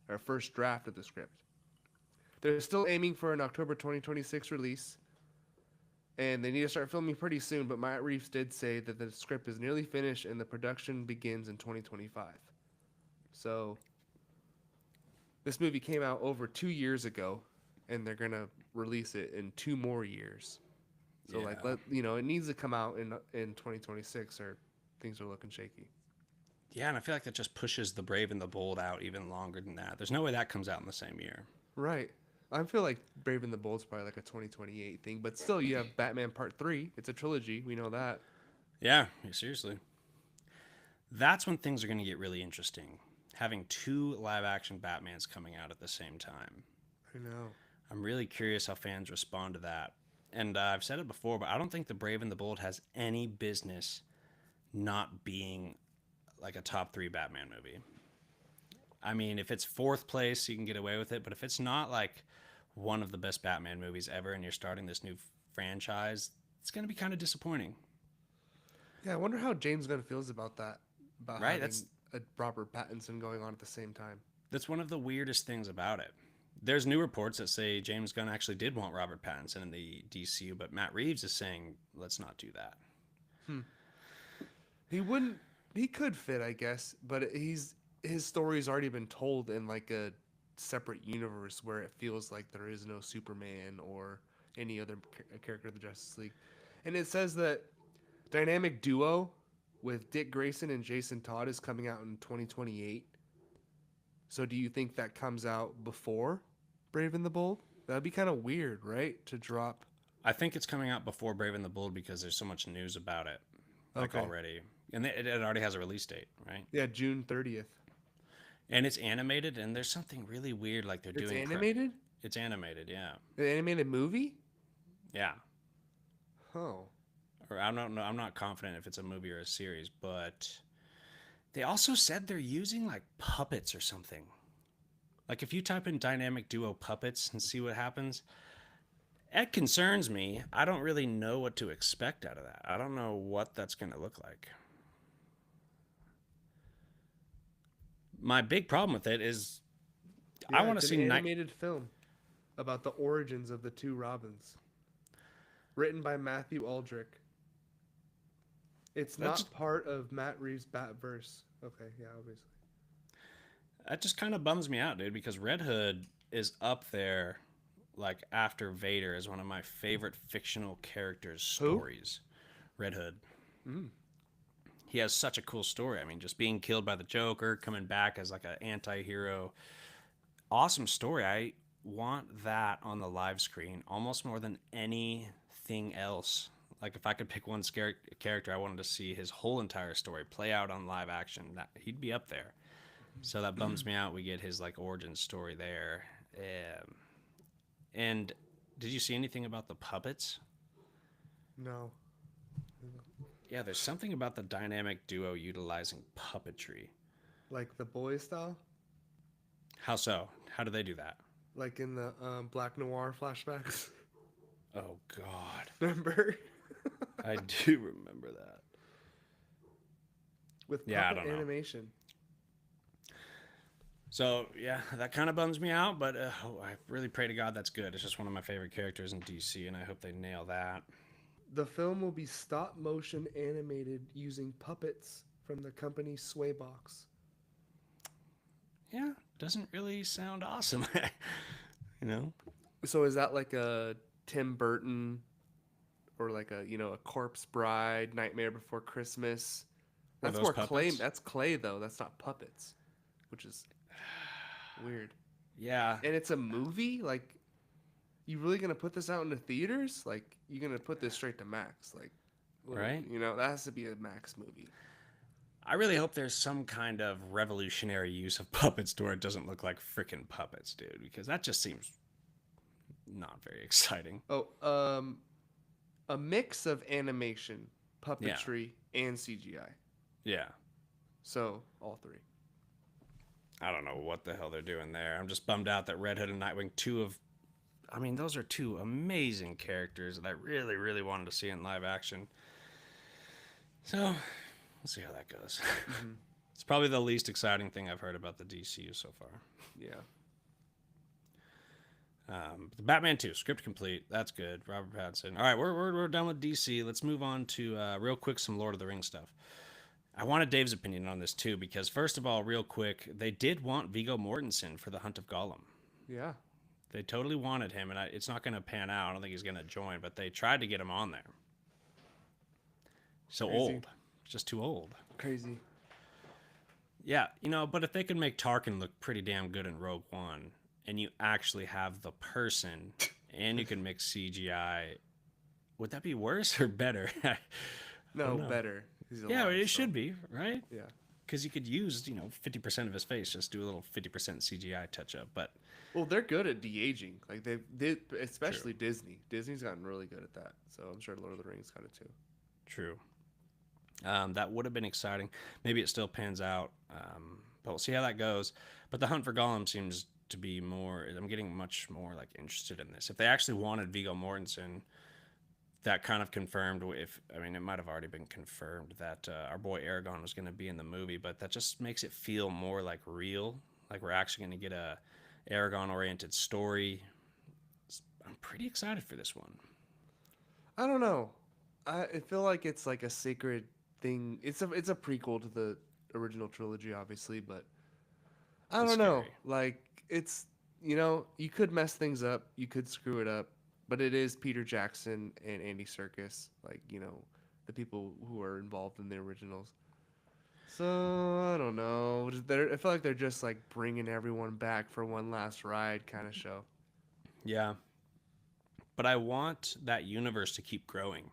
S2: or a first draft of the script. They're still aiming for an October 2026 release, and they need to start filming pretty soon, but Matt Reeves did say that the script is nearly finished and the production begins in 2025. So, this movie came out over 2 years ago, and they're going to release it in 2 more years. So,
S1: Yeah.
S2: it needs to come out in 2026 or things are looking shaky.
S1: Yeah, and I feel like that just pushes The Brave and the Bold out even longer than that. There's no way that comes out in the same year.
S2: Right. I feel like Brave and the Bold's probably like a 2028 thing, but still, you have Batman Part 3. It's a trilogy. We know that.
S1: Yeah, seriously. That's when things are going to get really interesting. Having two live action Batmans coming out at the same time.
S2: I know.
S1: I'm really curious how fans respond to that. And I've said it before, but I don't think The Brave and the Bold has any business not being like a top three Batman movie. I mean, if it's fourth place, you can get away with it. But if it's not like one of the best Batman movies ever and you're starting this new franchise, it's going to be kind of disappointing.
S2: Yeah, I wonder how James Gunn feels about that, about
S1: Right?
S2: having a Robert Pattinson going on at the same time.
S1: That's one of the weirdest things about it. There's new reports that say James Gunn actually did want Robert Pattinson in the DCU, but Matt Reeves is saying, let's not do that.
S2: Hmm. He wouldn't. He could fit, I guess, but his story's already been told in like a separate universe where it feels like there is no Superman or any other character of the Justice League, and it says that dynamic duo with Dick Grayson and Jason Todd is coming out in 2028. So do you think that comes out before Brave and the Bold? That'd be kind of weird, right? To drop.
S1: I think it's coming out before Brave and the Bold because there's so much news about it, like
S2: Okay.
S1: already. And it already has a release date, right?
S2: Yeah, June 30th.
S1: And it's animated, and there's something really weird like they're
S2: It's
S1: doing.
S2: animated?
S1: It's animated, yeah.
S2: An animated movie?
S1: Yeah.
S2: Oh.
S1: Or I don't know. I'm not confident if it's a movie or a series, but they also said they're using like puppets or something. Like if you type in dynamic duo puppets and see what happens, it concerns me. I don't really know what to expect out of that. I don't know what that's going to look like. My big problem with it is I
S2: Yeah,
S1: want to
S2: it's
S1: see
S2: an
S1: night.
S2: animated film about the origins of the two Robins. Written by Matthew Aldrich. It's
S1: That's
S2: not part of Matt Reeves' Batverse. Okay, yeah, obviously.
S1: that just kind of bums me out, dude, because Red Hood is up there like after Vader is one of my favorite fictional characters
S2: Who?
S1: stories. Red Hood.
S2: Mm.
S1: He has such a cool story. I mean, just being killed by the Joker, coming back as like an anti-hero. Awesome story. I want that on the live screen almost more than anything else. Like if I could pick one character, I wanted to see his whole entire story play out on live action. That he'd be up there. So that bums me out. We get his like origin story there. And did you see anything about the puppets?
S2: No.
S1: Yeah, there's something about the dynamic duo utilizing puppetry.
S2: Like the boy style?
S1: How so? How do they do that?
S2: Like in the Black Noir flashbacks?
S1: Oh God,
S2: Remember?
S1: I do remember that.
S2: With
S1: Yeah, I
S2: puppet
S1: don't know.
S2: animation.
S1: So yeah, that kind of bums me out, but I really pray to God that's good. It's just one of my favorite characters in DC, and I hope they nail that.
S2: The film will be stop motion animated using puppets from the company Swaybox.
S1: Yeah, doesn't really sound awesome, you know.
S2: So is that like a Tim Burton or like a Corpse Bride, Nightmare Before Christmas?
S1: Or
S2: That's
S1: those
S2: more clay.
S1: puppets?
S2: That's clay though. That's not puppets, which is weird.
S1: Yeah,
S2: And it's a movie. You really gonna put this out in the theaters? Like you gonna put this straight to Max? Like
S1: right?
S2: That has to be a Max movie.
S1: I really hope there's some kind of revolutionary use of puppets to where it doesn't look like freaking puppets, dude, because that just seems not very exciting.
S2: Oh, a mix of animation,
S1: Yeah,
S2: puppetry, and CGI.
S1: yeah.
S2: So all three.
S1: I don't know what the hell they're doing there. I'm just bummed out that Red Hood and Nightwing, two of, I mean, those are two amazing characters that I really, really wanted to see in live action. So, we'll see how that goes.
S2: Mm-hmm.
S1: It's probably the least exciting thing I've heard about the DCU so far.
S2: Yeah.
S1: The Batman 2, script complete. That's good. Robert Pattinson. All right, we're done with DC. Let's move on to, real quick, some Lord of the Rings stuff. I wanted Dave's opinion on this, too, because, first of all, real quick, they did want Viggo Mortensen for the Hunt of Gollum.
S2: Yeah.
S1: They totally wanted him, and it's not going to pan out. I don't think he's going to join, but they tried to get him on there. So
S2: Crazy.
S1: old. Just too old.
S2: Crazy.
S1: Yeah, but if they could make Tarkin look pretty damn good in Rogue One, and you actually have the person, and you can mix CGI, would that be worse or better?
S2: No,
S1: know.
S2: better.
S1: Yeah, it should be, right?
S2: Yeah.
S1: Because you could use, 50% of his face, just do a little 50% CGI touch up. But
S2: Well, they're good at de-aging. Like they did, especially Disney. Disney's gotten really good at that. So I'm sure Lord of the Rings got it too.
S1: true. That would have been exciting. Maybe it still pans out, but we'll see how that goes. But the Hunt for Gollum seems to be more. I'm getting much more like interested in this. If they actually wanted Viggo Mortensen, that kind of confirmed. It might have already been confirmed that our boy Aragorn was going to be in the movie, but that just makes it feel more like real. Like we're actually going to get a Aragorn-oriented story. I'm pretty excited for this one.
S2: I don't know. I feel like it's like a sacred thing. It's a prequel to the original trilogy, obviously, but I
S1: It's
S2: don't know.
S1: scary.
S2: Like it's you could mess things up, you could screw it up, but it is Peter Jackson and Andy Serkis, like the people who are involved in the originals. So I don't know. I feel like they're just like bringing everyone back for one last ride kind of show.
S1: Yeah, but I want that universe to keep growing.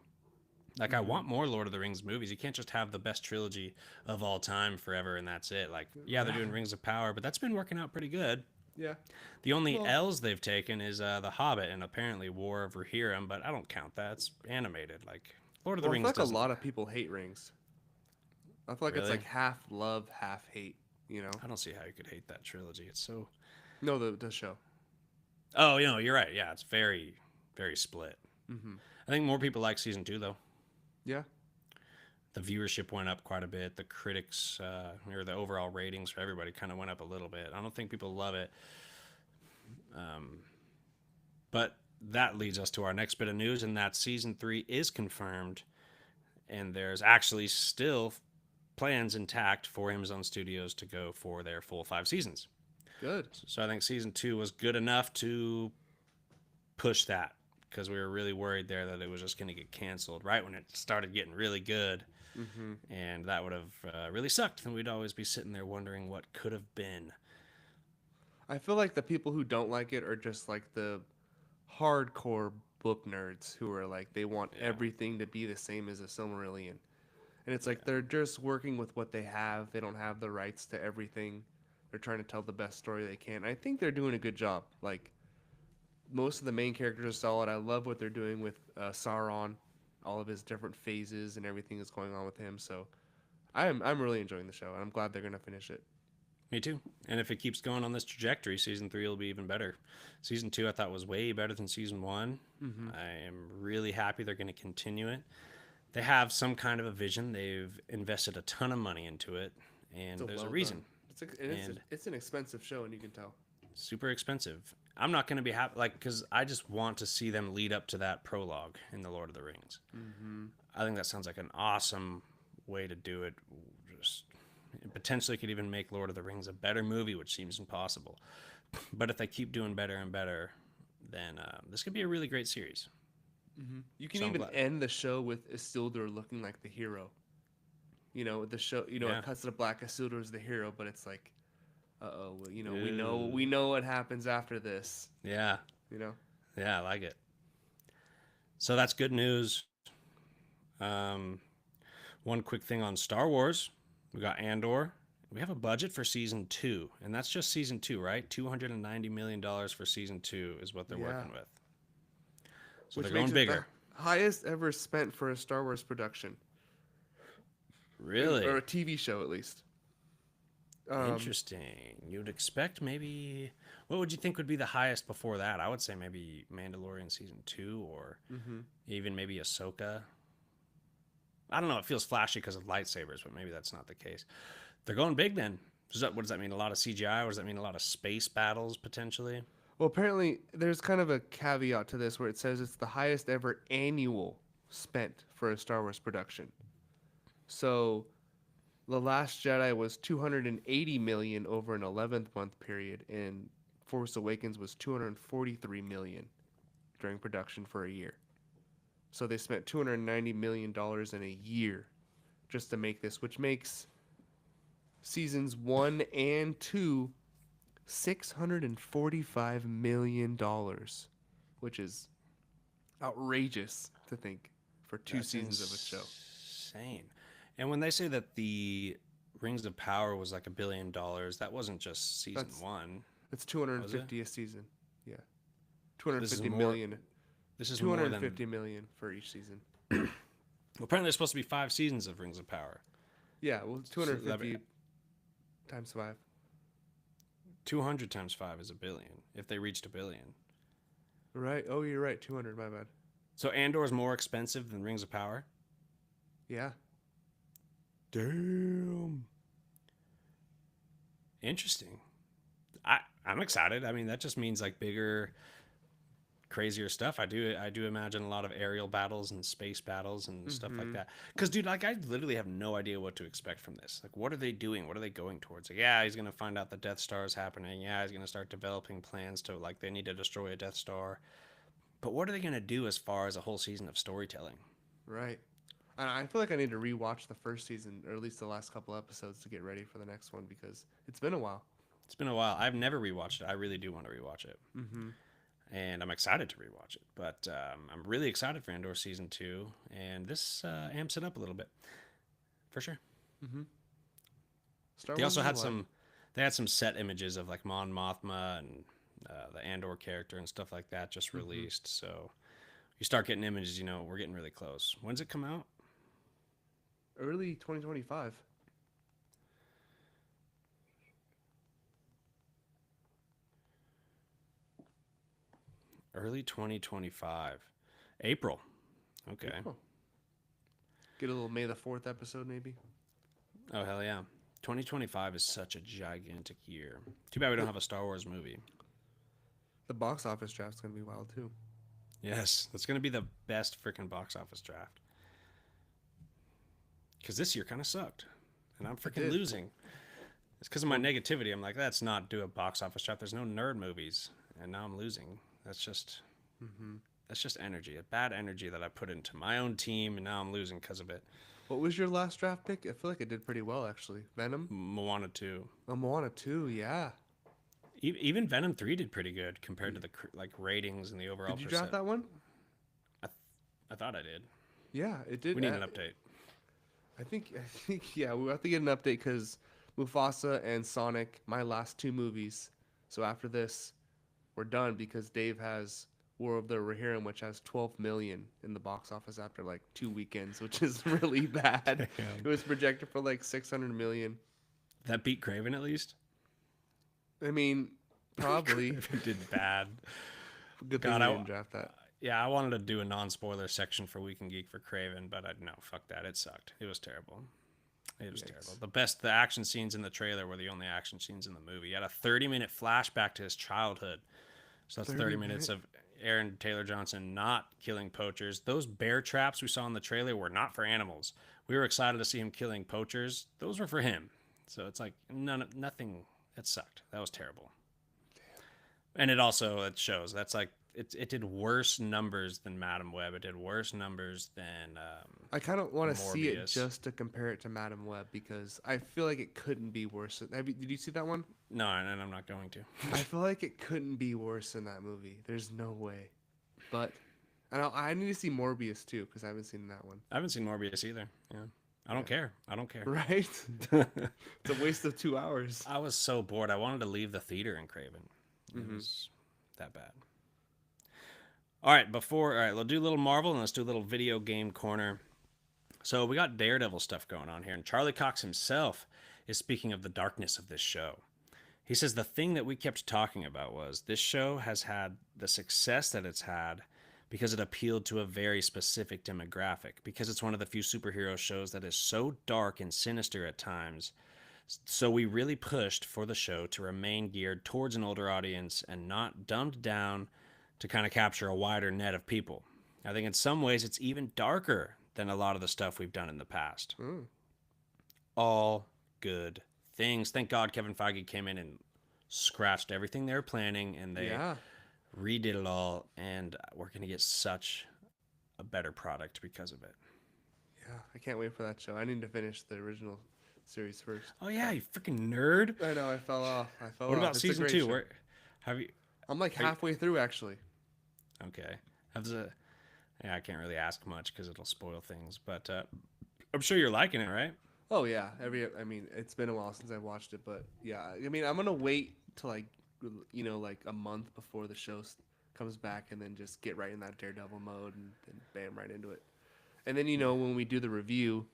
S1: Like I
S2: Mm-hmm.
S1: want more Lord of the Rings movies. You can't just have the best trilogy of all time forever and that's it. Like yeah, they're
S2: Yeah.
S1: doing Rings of Power, but that's been working out pretty good.
S2: Yeah.
S1: The only
S2: Well,
S1: L's they've taken is The Hobbit and apparently War of Rohirrim, but I don't count that. It's animated. Like Lord of the
S2: I feel
S1: Rings
S2: like a
S1: doesn't
S2: lot of people hate Rings. I feel like it's
S1: really.
S2: like half love, half hate. You know?
S1: I don't see how you could hate that trilogy. It's so.
S2: No, the show.
S1: Oh, you're right. Yeah, it's very, very split.
S2: Mm-hmm.
S1: I think more people like season 2 though.
S2: Yeah.
S1: The viewership went up quite a bit. The critics, or the overall ratings for everybody, kind of went up a little bit. I don't think people love it. But that leads us to our next bit of news, and that season 3 is confirmed, and there's actually still plans intact for Amazon Studios to go for their full 5 seasons.
S2: Good.
S1: So I think season 2 was good enough to push that because we were really worried there that it was just going to get canceled right when it started getting really good.
S2: Mm-hmm.
S1: And that would have really sucked. And we'd always be sitting there wondering what could have been.
S2: I feel like the people who don't like it are just like the hardcore book nerds who are like they want
S1: Yeah.
S2: everything to be the same as a Silmarillion. And it's like they're just working with what they have. They don't have the rights to everything. They're trying to tell the best story they can. I think they're doing a good job. Like most of the main characters are solid. I love what they're doing with Sauron, all of his different phases and everything that's going on with him. So I'm really enjoying the show, and I'm glad they're gonna finish it.
S1: Me too. And if it keeps going on this trajectory, season 3 will be even better. Season 2 I thought was way better than season 1.
S2: Mm-hmm.
S1: I am really happy they're going to continue it. They have some kind of a vision. They've invested a ton of money into it, and there's a reason.
S2: It's an expensive show, and you can tell.
S1: Super expensive. I'm not going to be happy, because I just want to see them lead up to that prologue in The Lord of the Rings.
S2: Mm-hmm.
S1: I think that sounds like an awesome way to do it. Just potentially could even make Lord of the Rings a better movie, which seems impossible. But if they keep doing better and better, then this could be a really great series.
S2: Mm-hmm. You can
S1: So I'm
S2: even
S1: glad.
S2: end the show with Isildur looking like the hero. The show.
S1: Yeah.
S2: It cuts to black. Isildur is the hero, but it's like, well,
S1: Ooh.
S2: we know what happens after this.
S1: Yeah.
S2: You know.
S1: Yeah, I like it. So that's good news. Um, one quick thing on Star Wars, we got Andor. We have a budget for season 2, and that's just season 2, right? $290 million for season 2 is what they're
S2: Yeah,
S1: working with. So they're
S2: which
S1: going
S2: makes it the
S1: bigger.
S2: highest ever spent for a Star Wars production, or
S1: Really
S2: a TV show at least. Um,
S1: interesting. You'd expect maybe. What would you think would be the highest before that? I would say maybe Mandalorian season 2, or
S2: mhm.
S1: even maybe Ahsoka. I don't know. It feels flashy because of lightsabers, but maybe that's not the case. They're going big then. What does that mean? A lot of CGI? Or does that mean a lot of space battles potentially?
S2: Well, apparently there's kind of a caveat to this where it says it's the highest ever annual spent for a Star Wars production. So The Last Jedi was 280 million over an 11th month period, and Force Awakens was 243 million during production for a year. So they spent 290 million dollars in a year just to make this, which makes seasons 1 and 2 $645 million, which is outrageous to think for two
S1: That's
S2: seasons of a show.
S1: insane. And when they say that the Rings of Power was like $1 billion, that wasn't just season
S2: That's
S1: one,
S2: that's
S1: was it?
S2: 250 a season. Yeah.
S1: So this is
S2: 250
S1: more.
S2: million.
S1: This is more than.
S2: 250 million for each season.
S1: Well, apparently, there's supposed to be 5 seasons of Rings of Power.
S2: Yeah, well,
S1: So
S2: 250 times 5.
S1: 200 times 5 is a billion. If they reached a billion,
S2: Right? Oh, you're right. 200, my bad.
S1: so Andor is more expensive than Rings of Power.
S2: Yeah.
S1: Damn. Interesting. I'm excited. I mean, that just means like bigger, crazier stuff. I do imagine a lot of aerial battles and space battles and stuff like
S2: Mhm.
S1: that. Because dude, like I literally have no idea what to expect from this. Like, what are they doing? What are they going towards? Like, yeah, he's gonna find out the Death Star is happening. Yeah, he's gonna start developing plans to like they need to destroy a Death Star. But what are they gonna do as far as a whole season of storytelling?
S2: Right. And I feel like I need to rewatch the first season, or at least the last couple episodes, to get ready for the next one because it's been a while.
S1: It's been a while. I've never rewatched it. I really do want to rewatch it,
S2: Mm-hmm.
S1: and I'm excited to rewatch it. But I'm really excited for Andor season 2, and this amps it up a little bit for sure.
S2: Mm-hmm. Star
S1: They
S2: Wars
S1: also
S2: is a
S1: had
S2: lot.
S1: some. They had some set images of like Mon Mothma and the Andor character and stuff like that just
S2: Mm-hmm.
S1: released. So you start getting images. We're getting really close. When's it come out?
S2: Early 2025.
S1: Early 2025, April. Okay.
S2: April. Get a little May the 4th episode, maybe.
S1: Oh hell yeah. 2025 is such a gigantic year. Too bad we don't have a Star Wars movie.
S2: The box office draft's going to be wild, too.
S1: Yes, that's gonna be the best freaking box office draft. Because this year kind of sucked, and I'm
S2: It
S1: freaking
S2: did.
S1: losing. It's because of my negativity. I'm like, let's not do a box office draft. There's no nerd movies, and now I'm losing. That's just
S2: Mm-hmm.
S1: that's just energy, a bad energy that I put into my own team, and now I'm losing because of it.
S2: What was your last draft pick? I feel like it did pretty well, actually. Venom?
S1: Moana 2.
S2: Oh, Moana 2, yeah.
S1: Even Venom 3 did pretty good compared to the like ratings and the overall
S2: Did you draft that one?
S1: I, I thought I did.
S2: Yeah, it did.
S1: We need an update.
S2: I think, yeah, we'll have to get an update because Mufasa and Sonic, my last two movies. So after this, we're done because Dave has War of the Rohirrim, which has 12 million in the box office after like 2 weekends, which is really bad. It was projected for like 600 million.
S1: That beat Craven at least.
S2: I mean, probably.
S1: Craven did bad.
S2: Good thing
S1: God,
S2: we didn't draft that.
S1: yeah, I wanted to do a non-spoiler section for Week and Geek for Craven, but no, fuck that. It sucked. It was terrible. It was terrible. The action scenes in the trailer were the only action scenes in the movie. He had a 30-minute flashback to his childhood. So that's 30 minutes of Aaron Taylor Johnson not killing poachers. Those bear traps we saw in the trailer were not for animals. We were excited to see him killing poachers. Those were for him. So it's like nothing. It sucked. That was terrible. And it shows that's like it did worse numbers than Madam Web. It did worse numbers than
S2: I kind of want to see it
S1: Morbius.
S2: just to compare it to Madam Web because I feel like it couldn't be worse. Did you see that one?
S1: No, and I'm not going to.
S2: I feel like it couldn't be worse than that movie. There's no way. But And I need to see Morbius too because I haven't seen that one.
S1: I haven't seen Morbius either. Yeah. I don't
S2: Yeah.
S1: care. I don't care.
S2: Right? It's a waste of 2 hours.
S1: I was so bored. I wanted to leave the theater in Craven. It
S2: Mm-hmm.
S1: was that bad. All right, we'll do a little Marvel and let's do a little video game corner. So we got Daredevil stuff going on here, and Charlie Cox himself is speaking of the darkness of this show. He says the thing that we kept talking about was this show has had the success that it's had because it appealed to a very specific demographic, because it's one of the few superhero shows that is so dark and sinister at times. So we really pushed for the show to remain geared towards an older audience and not dumbed down to kind of capture a wider net of people. I think in some ways it's even darker than a lot of the stuff we've done in the past.
S2: Mm.
S1: All good things. Thank God Kevin Feige came in and scratched everything they were planning and they
S2: Yeah.
S1: redid it all. And we're going to get such a better product because of it.
S2: Yeah. I can't wait for that show. I need to finish the original series first.
S1: Oh, yeah, you freaking nerd.
S2: I know. I fell off.
S1: What about
S2: It's a
S1: season
S2: great
S1: 2?
S2: show.
S1: Where have you?
S2: I'm like halfway through actually.
S1: Okay. Yeah, I can't really ask much because it'll spoil things, but I'm sure you're liking it, right?
S2: Oh yeah. I mean, it's been a while since I watched it, but yeah. I mean, I'm gonna wait till like a month before the show comes back, and then just get right in that Daredevil mode and bam, right into it. And then when we do the review,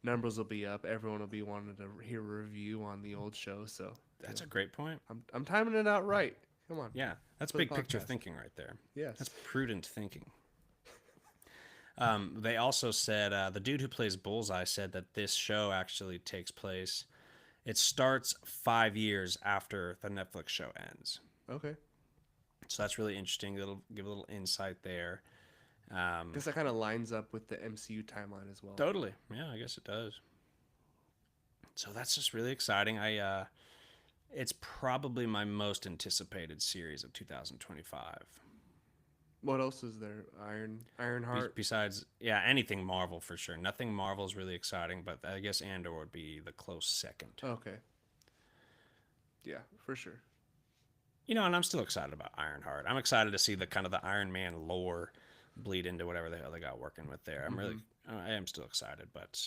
S2: numbers will be up. Everyone will be wanting to hear a review on the old show. So
S1: That's a great point.
S2: I'm timing it out right. Come on.
S1: Yeah, that's
S2: For the
S1: big picture
S2: podcast.
S1: thinking right there.
S2: Yes.
S1: That's prudent thinking. They also said the dude who plays Bullseye said that this show actually takes place. It starts 5 years after the Netflix show ends.
S2: Okay.
S1: So that's really interesting. It'll give a little insight there.
S2: Guess that kind of lines up with the MCU timeline as well.
S1: Totally. Yeah, I guess it does. So that's just really exciting. It's probably my most anticipated series of 2025.
S2: What else is there? Ironheart.
S1: Besides, yeah, anything Marvel for sure. Nothing Marvel is really exciting, but I guess Andor would be the close second.
S2: Okay. Yeah, for sure.
S1: And I'm still excited about Ironheart. I'm excited to see the kind of the Iron Man lore bleed into whatever the hell they got working with there. I am still excited, but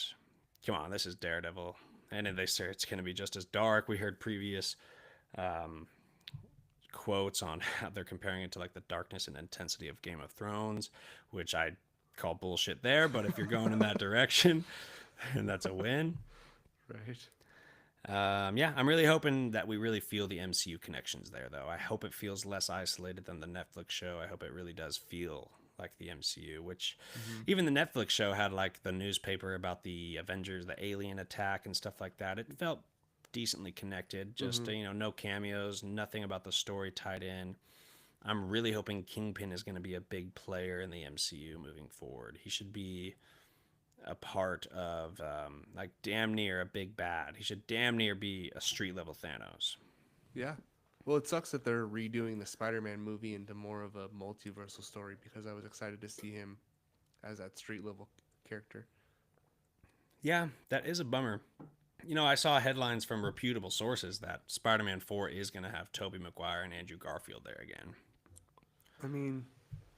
S1: come on, this is Daredevil, and then they say it's going to be just as dark. We heard previous quotes on how they're comparing it to like the darkness and intensity of Game of Thrones, which I call bullshit there. But if you're going in that direction, and that's a win.
S2: Right.
S1: Yeah, I'm really hoping that we really feel the MCU connections there, though. I hope it feels less isolated than the Netflix show. I hope it really does feel like the MCU, which even the Netflix show had like the newspaper about the Avengers, the alien attack and stuff like that. It felt decently connected, just, no cameos, nothing about the story tied in. I'm really hoping Kingpin is going to be a big player in the MCU moving forward. He should be a part of like damn near a big bad. He should damn near be a street level Thanos.
S2: Yeah. Well, it sucks that they're redoing the Spider-Man movie into more of a multiversal story because I was excited to see him as that street level character.
S1: Yeah, that is a bummer. I saw headlines from reputable sources that Spider-Man 4 is going to have Tobey Maguire and Andrew Garfield there again.
S2: I mean,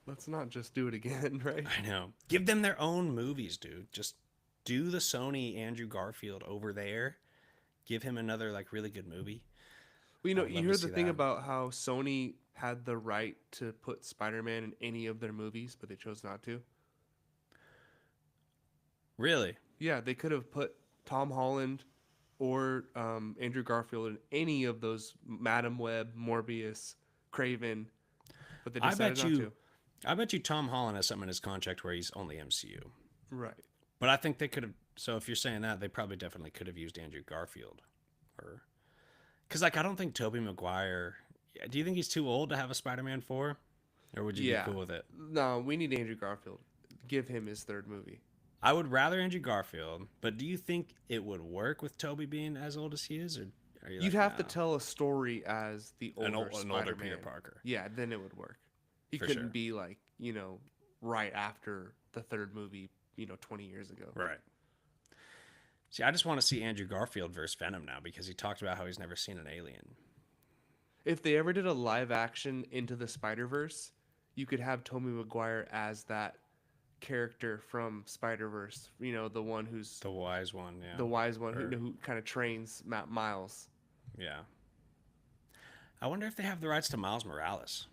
S2: let's not just do it again, right?
S1: I know. Give them their own movies, dude. Just do the Sony Andrew Garfield over there. Give him another like really good movie.
S2: Well,
S1: I would
S2: you
S1: love to
S2: heard
S1: see
S2: the thing
S1: that.
S2: about how Sony had the right to put Spider-Man in any of their movies, but they chose not to.
S1: Really?
S2: Yeah, they could have put Tom Holland or Andrew Garfield in any of those Madam Web, Morbius, Craven, but they
S1: I
S2: decided
S1: bet
S2: not
S1: you
S2: to.
S1: I bet you Tom Holland has something in his contract where he's only MCU.
S2: Right.
S1: But I think they could have. So if you're saying that, they probably definitely could have used Andrew Garfield, or because like I don't think Tobey Maguire. Do you think he's too old to have a Spider-Man 4, or would you
S2: Yeah.
S1: be cool with it?
S2: No, we need Andrew Garfield. Give him his third movie.
S1: I would rather Andrew Garfield, but do you think it would work with Tobey being as old as he is, or are you
S2: You'd
S1: like,
S2: have to
S1: "No,
S2: tell a story as the older
S1: an older
S2: Spider-Man.
S1: Peter Parker"?
S2: Yeah, then it would work. He
S1: For
S2: couldn't
S1: sure.
S2: be like, right after the third movie, 20 years ago.
S1: Right. See, I just want to see Andrew Garfield versus Venom now because he talked about how he's never seen an alien.
S2: If they ever did a live action Into the Spider-Verse, you could have Tobey Maguire as that character from Spider-Verse, the one who's
S1: The wise one, yeah.
S2: the wise one who
S1: Or
S2: who kind of trains Miles.
S1: yeah. I wonder if they have the rights to Miles Morales.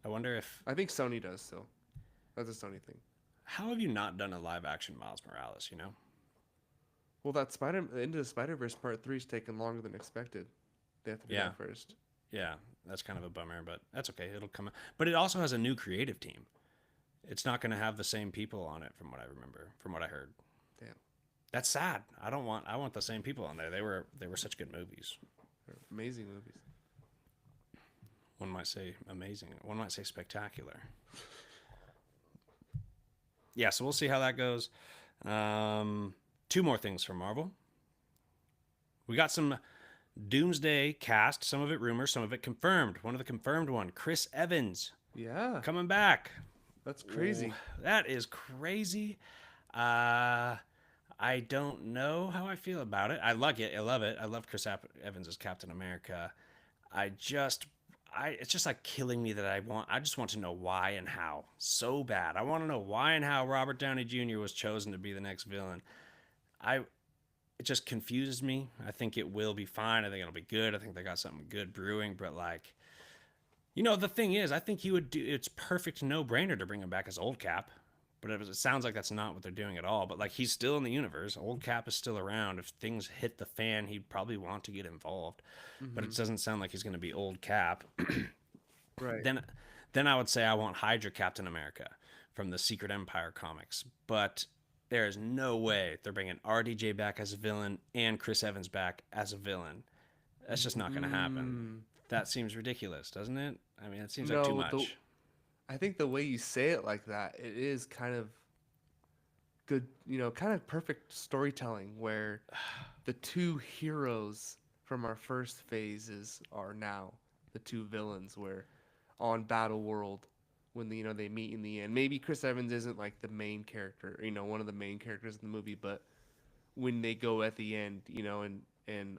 S1: I wonder if
S2: I think Sony does, so that's a Sony thing.
S1: how have you not done a live action Miles Morales, you know?
S2: Well, that Into the Spider-Verse Part 3 is taking longer than expected. They have to do
S1: Yeah.
S2: that first.
S1: Yeah, that's kind of a bummer, but that's okay. It'll come. But it also has a new creative team. It's not going to have the same people on it, from what I remember, from what I heard.
S2: Damn,
S1: That's sad. I don't want. I want the same people on there. They were such good movies.
S2: they're amazing movies.
S1: One might say amazing. One might say spectacular. Yeah, so we'll see how that goes. Two more things from Marvel. We got some Doomsday cast. Some of it rumors, some of it confirmed. One of the confirmed one, Chris Evans,
S2: Yeah,
S1: coming back.
S2: that's crazy.
S1: Ooh, that is crazy. Uh, I don't know how I feel about it. I like it. I love it. I love Evans as Captain America. I just, it's just like killing me that I just want to know why and how so bad. I want to know why and how Robert Downey Jr. was chosen to be the next villain. I, it just confuses me. I think it will be fine. I think it'll be good. I think they got something good brewing, but like, the thing is, I think he would do. It's perfect no brainer to bring him back as Old Cap, but it sounds like that's not what they're doing at all. But like, he's still in the universe. Old Cap is still around. If things hit the fan, he'd probably want to get involved. But it doesn't sound like he's going to be Old Cap.
S2: Right.
S1: Then I would say I want Hydra Captain America from the Secret Empire comics. But there is no way they're bringing RDJ back as a villain and Chris Evans back as a villain. That's just not going to happen. That seems ridiculous, doesn't it? I mean, it seems like too
S2: No,
S1: much.
S2: I think the way you say it like that, it is kind of good, kind of perfect storytelling where the two heroes from our first phases are now the two villains where on Battle World when they meet in the end. Maybe Chris Evans isn't like the main character, one of the main characters in the movie, but when they go at the end, and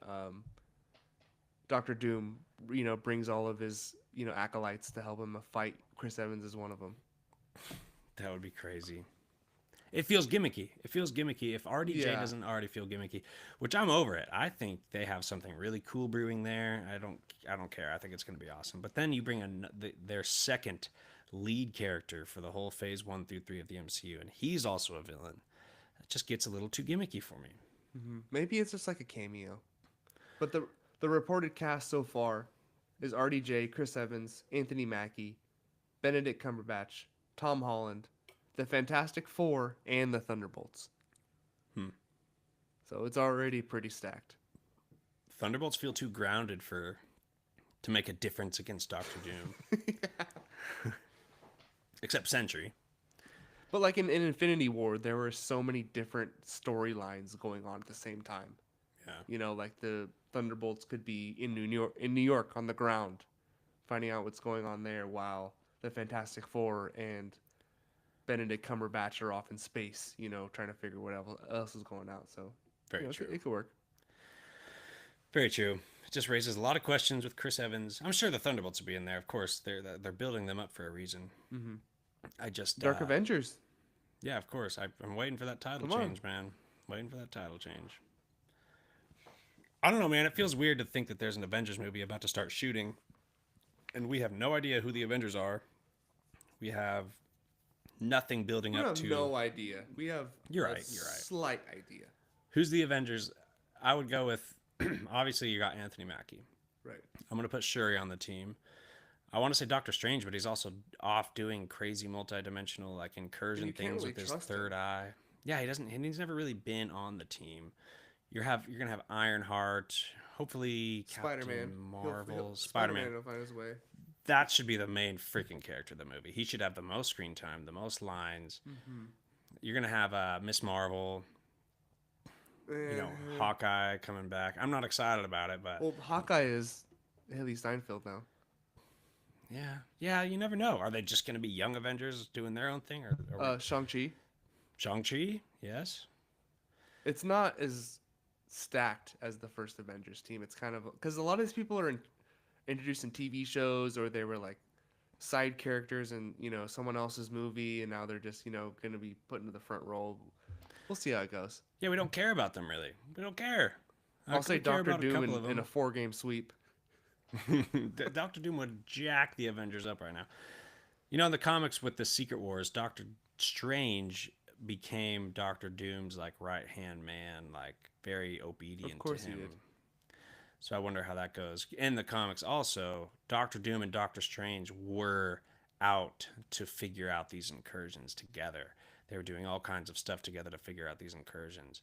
S2: Doctor Doom, brings all of his, acolytes to help him fight. Chris Evans is one of them.
S1: That would be crazy. It feels gimmicky. It feels gimmicky. If RDJ
S2: Yeah.
S1: doesn't already feel gimmicky, which I'm over it. I think they have something really cool brewing there. I don't care. I think it's going to be awesome. But then you bring in their second lead character for the whole phase 1 through 3 of the MCU, and he's also a villain. It just gets a little too gimmicky for me.
S2: Maybe it's just like a cameo. But the reported cast so far is RDJ, Chris Evans, Anthony Mackie, Benedict Cumberbatch, Tom Holland, the Fantastic Four, and the Thunderbolts. So it's already pretty stacked.
S1: Thunderbolts feel too grounded to make a difference against Doctor Doom. Except Sentry.
S2: But like in Infinity War, there were so many different storylines going on at the same time.
S1: Yeah.
S2: Like the Thunderbolts could be in New York on the ground, finding out what's going on there, while the Fantastic Four and Benedict Cumberbatch are off in space, trying to figure what else is going out. So
S1: Very true.
S2: It could work.
S1: Very true. It just raises a lot of questions with Chris Evans. I'm sure the Thunderbolts will be in there. Of course, they're building them up for a reason.
S2: Mm-hmm.
S1: I just
S2: Dark Avengers.
S1: Yeah, of course. I'm waiting for that title change, man. Waiting for that title change. I don't know, man. It feels weird to think that there's an Avengers movie about to start shooting, and we have no idea who the Avengers are. We have nothing building up to.
S2: No idea. We have.
S1: You're right.
S2: Slight idea.
S1: Who's the Avengers? I would go with. Obviously, you got Anthony Mackie.
S2: Right.
S1: I'm gonna put Shuri on the team. I want to say Doctor Strange, but he's also off doing crazy multi-dimensional like incursion things with his third eye. Yeah, he doesn't. He's never really been on the team. You're gonna have Ironheart. Hopefully,
S2: Spider-Man.
S1: Marvel.
S2: Spider-Man will find his way.
S1: That should be the main freaking character of the movie. He should have the most screen time, the most lines.
S2: Mm-hmm.
S1: You're gonna have Miss Marvel. Hawkeye coming back. I'm not excited about it, but
S2: Hawkeye is Haley Steinfeld now.
S1: Yeah. You never know. Are they just gonna be young Avengers doing their own thing, or
S2: Shang-Chi?
S1: Shang-Chi? Yes.
S2: It's not as stacked as the first Avengers team. It's kind of because a lot of these people are introduced in TV shows, or they were like side characters in, someone else's movie, and now they're just, going to be put into the front role. We'll see how it goes.
S1: Yeah, we don't care about them really. We don't care.
S2: I'll say
S1: We care
S2: Doctor
S1: about a
S2: Doom
S1: couple of
S2: in a
S1: them.
S2: 4-game sweep.
S1: Doctor Doom would jack the Avengers up right now. In the comics with the Secret Wars, Doctor Strange became Doctor Doom's like right hand man, like very
S2: Of
S1: obedient to
S2: course he did.
S1: him. So I wonder how that goes. In the comics, also, Doctor Doom and Doctor Strange were out to figure out these incursions together. They were doing all kinds of stuff together to figure out these incursions.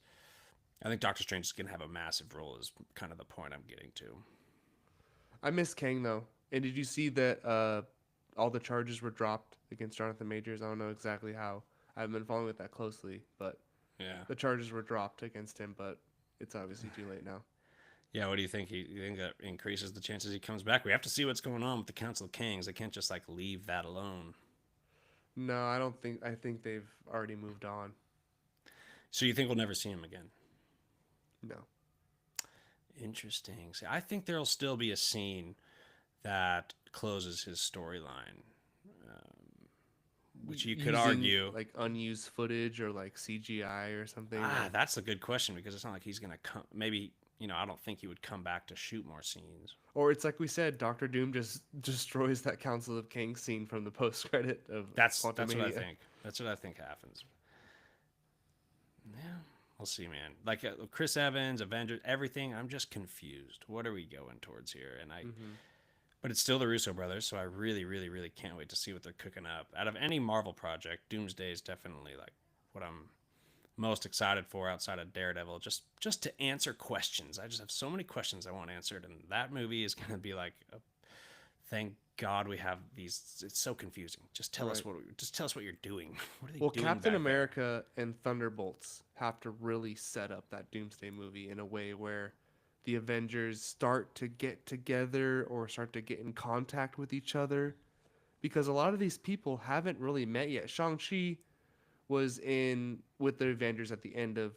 S1: I think Doctor Strange is going to have a massive role, is kind of the point I'm getting to.
S2: I miss Kang though. And did you see that all the charges were dropped against Jonathan Majors? I don't know exactly how. I haven't been following it that closely, but
S1: Yeah.
S2: the charges were dropped against him, but it's obviously too late now.
S1: Yeah, what do you think? You think that increases the chances he comes back? We have to see what's going on with the Council of Kings. They can't just like leave that alone.
S2: No, I don't think. I think they've already moved on.
S1: So you think we'll never see him again?
S2: No.
S1: Interesting. See, I think there'll still be a scene that closes his storyline, which you could
S2: Using,
S1: argue.
S2: like unused footage or like CGI or something.
S1: That's a good question because it's not like he's gonna come. Maybe I don't think he would come back to shoot more scenes.
S2: Or it's like we said, Doctor Doom just destroys that Council of Kings scene from the post credit of
S1: That's what I
S2: Quantumania.
S1: think. That's what I think happens. Yeah, we'll see, man. Like Chris Evans, Avengers, everything. I'm just confused. What are we going towards here? But it's still the Russo brothers, so I really, really, really can't wait to see what they're cooking up. Out of any Marvel project, Doomsday is definitely like what I'm most excited for outside of Daredevil. Just to answer questions. I just have so many questions I want answered, and that movie is going to be like, thank God we have these. It's so confusing. Just tell us what you're doing. What are they
S2: Well,
S1: doing?
S2: Captain
S1: back there?
S2: America and Thunderbolts have to really set up that Doomsday movie in a way where the Avengers start to get together or start to get in contact with each other, because a lot of these people haven't really met yet. Shang-Chi was in with the Avengers at the end of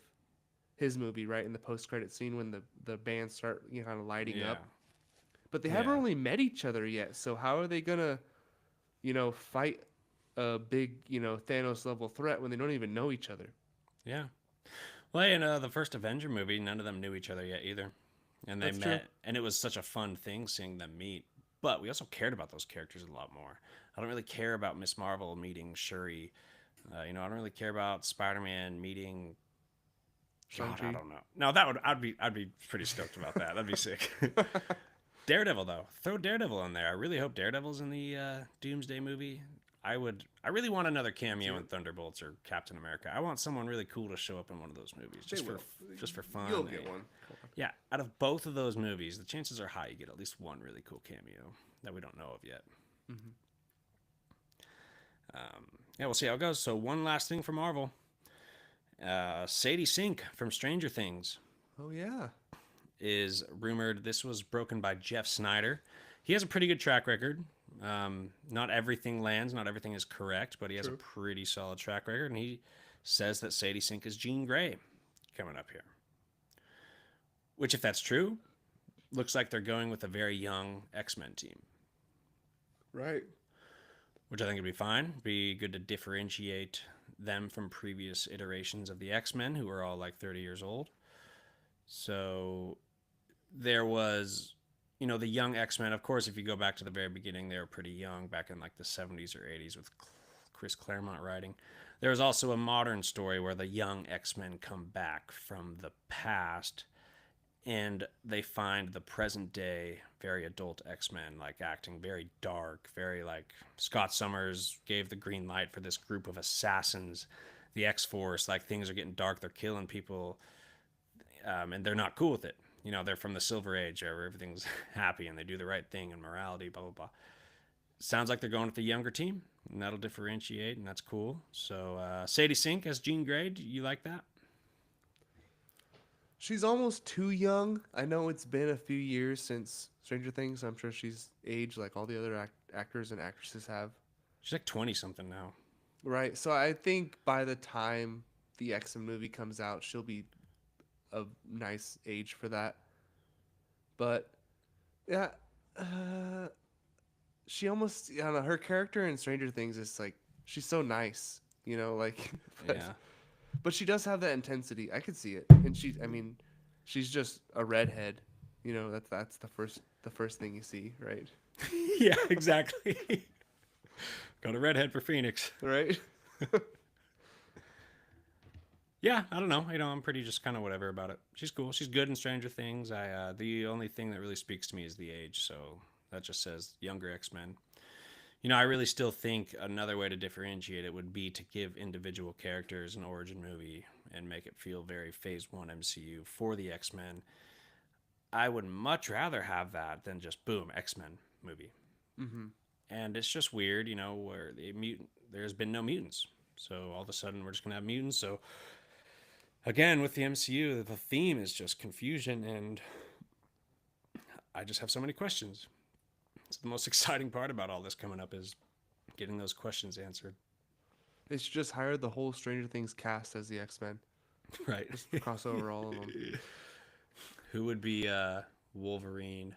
S2: his movie, right? In the post-credit scene when the bands start, kind of lighting
S1: Yeah,
S2: up. But they haven't
S1: yeah,
S2: really met each other yet. So how are they gonna, fight a big, Thanos level threat when they don't even know each other?
S1: yeah. Well, in the first Avenger movie, none of them knew each other yet either, and they
S2: That's true.
S1: met, and it was such a fun thing seeing them meet. But we also cared about those characters a lot more. I don't really care about Miss Marvel meeting Shuri. I don't really care about Spider-Man meeting. God, I
S2: Shang-Chi.
S1: don't know. No, I'd be pretty stoked about that. That'd be sick. Daredevil though, throw Daredevil in there. I really hope Daredevil's in the Doomsday movie. I really want another cameo in Thunderbolts or Captain America. I want someone really cool to show up in one of those movies,
S2: They will.
S1: just for fun.
S2: You'll get one.
S1: Yeah, out of both of those movies, the chances are high you get at least one really cool cameo that we don't know of yet.
S2: Mm-hmm.
S1: Yeah, we'll see how it goes. So one last thing for Marvel, Sadie Sink from Stranger Things
S2: Oh yeah.
S1: is rumored. This was broken by Jeff Snyder. He has a pretty good track record. Not everything lands, not everything is correct, but he has a pretty solid track record. And he says that Sadie Sink is Jean Grey coming up here. Which, if that's true, looks like they're going with a very young X-Men team.
S2: Right.
S1: Which I think would be fine. Be good to differentiate them from previous iterations of the X-Men, who are all like 30 years old. So there was, the young X-Men. Of course, if you go back to the very beginning, they were pretty young, back in like the 70s or 80s with Chris Claremont writing. There was also a modern story where the young X-Men come back from the past and they find the present day very adult X-Men like acting very dark, very like Scott Summers gave the green light for this group of assassins, the X-Force, like things are getting dark, they're killing people, and they're not cool with it. They're from the Silver Age where everything's happy and they do the right thing and morality, blah, blah, blah. Sounds like they're going with the younger team, and that'll differentiate, and that's cool. So Sadie Sink as Jean Grey, do you like that?
S2: She's almost too young. I know it's been a few years since Stranger Things. I'm sure she's aged like all the other actors and actresses have.
S1: She's like 20 something now.
S2: Right. So I think by the time the X-Men movie comes out, she'll be a nice age for that. But yeah, she almost, I don't know, her character in Stranger Things is like she's so nice, you know, like
S1: Yeah.
S2: but she does have that intensity. I could see it, and I mean, she's just a redhead, you know. That's the first thing you see, right?
S1: Yeah, exactly. Got a redhead for Phoenix.
S2: Right.
S1: Yeah, I don't know. I'm pretty just kind of whatever about it. She's cool. She's good in Stranger Things. The only thing that really speaks to me is the age. So that just says younger X-Men. I really still think another way to differentiate it would be to give individual characters an origin movie and make it feel very Phase 1 MCU for the X-Men. I would much rather have that than just boom, X-Men movie.
S2: Mm-hmm.
S1: And it's just weird, where there's been no mutants. So all of a sudden we're just going to have mutants. So again, with the MCU, the theme is just confusion, and I just have so many questions. It's the most exciting part about all this coming up is getting those questions answered.
S2: They should just hire the whole Stranger Things cast as the X-Men.
S1: Right.
S2: Just cross over all of them.
S1: Who would be Wolverine?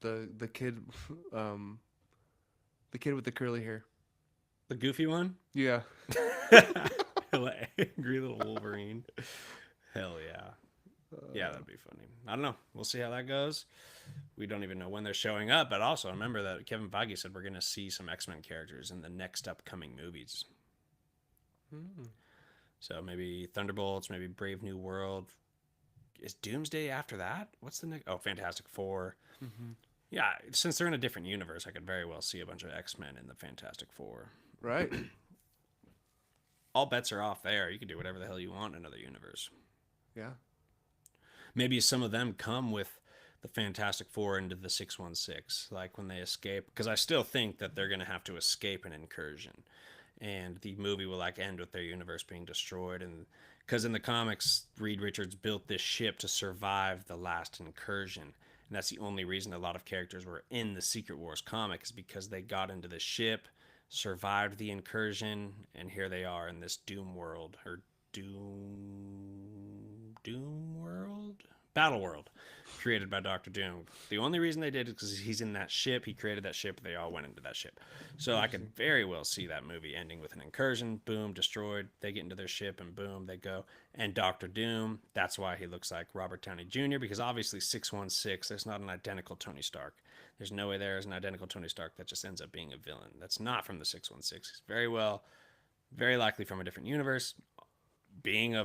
S2: The kid, um, the kid with the curly hair.
S1: The goofy one?
S2: Yeah.
S1: Angry little Wolverine. Hell yeah. Yeah, that'd be funny. I don't know. We'll see how that goes. We don't even know when they're showing up, but also remember that Kevin Feige said we're going to see some X-Men characters in the next upcoming movies.
S2: Hmm.
S1: So maybe Thunderbolts, maybe Brave New World. Is Doomsday after that? What's the next? Oh, Fantastic Four.
S2: Mm-hmm.
S1: Yeah, since they're in a different universe, I could very well see a bunch of X-Men in the Fantastic Four.
S2: Right.
S1: All bets are off there. You can do whatever the hell you want in another universe.
S2: Yeah.
S1: Maybe some of them come with the Fantastic Four into the 616, like when they escape. Because I still think that they're going to have to escape an incursion. And the movie will end with their universe being destroyed. And because in the comics, Reed Richards built this ship to survive the last incursion. And that's the only reason a lot of characters were in the Secret Wars comic is because they got into the ship, survived the incursion, and here they are in this Doom world, or Doom world? Battle world, created by Doctor Doom. The only reason they did it is because he's in that ship. He created that ship. They all went into that ship. So I could very well see that movie ending with an incursion. Boom, destroyed. They get into their ship, and boom, they go. And Doctor Doom, that's why he looks like Robert Downey Jr., because obviously 616, there's not an identical Tony Stark. There's no way there is an identical Tony Stark that just ends up being a villain. That's not from the 616. He's very likely from a different universe. Being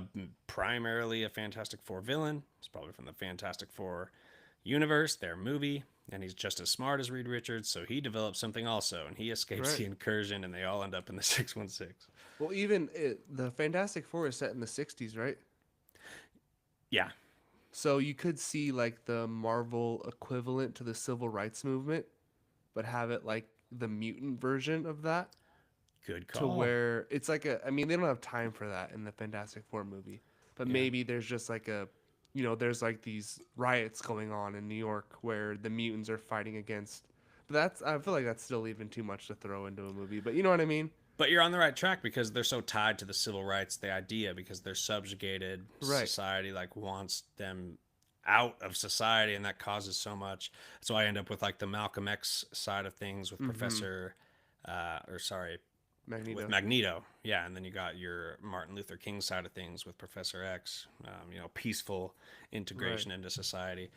S1: primarily a Fantastic Four villain, it's probably from the Fantastic Four universe, their movie, and he's just as smart as Reed Richards, so he develops something also, and he escapes
S2: Right.
S1: the incursion, and they all end up in the 616.
S2: Well, even the Fantastic Four is set in the '60s, right?
S1: Yeah,
S2: So you could see like the Marvel equivalent to the civil rights movement, but have it like the mutant version of that,
S1: good
S2: to
S1: call.
S2: where it's like I mean, they don't have time for that in the Fantastic Four movie, but
S1: Yeah.
S2: maybe there's just like there's like these riots going on in New York where the mutants are fighting against. But I feel like that's still leaving too much to throw into a movie. But you know what I mean?
S1: But you're on the right track because they're so tied to the civil rights, the idea, because they're subjugated.
S2: Right.
S1: Society wants them out of society, and that causes so much. So I end up with the Malcolm X side of things with
S2: Mm-hmm.
S1: with
S2: Magneto.
S1: Magneto. Yeah, and then you got your Martin Luther King side of things with Professor X. Peaceful
S2: Right.
S1: integration into society.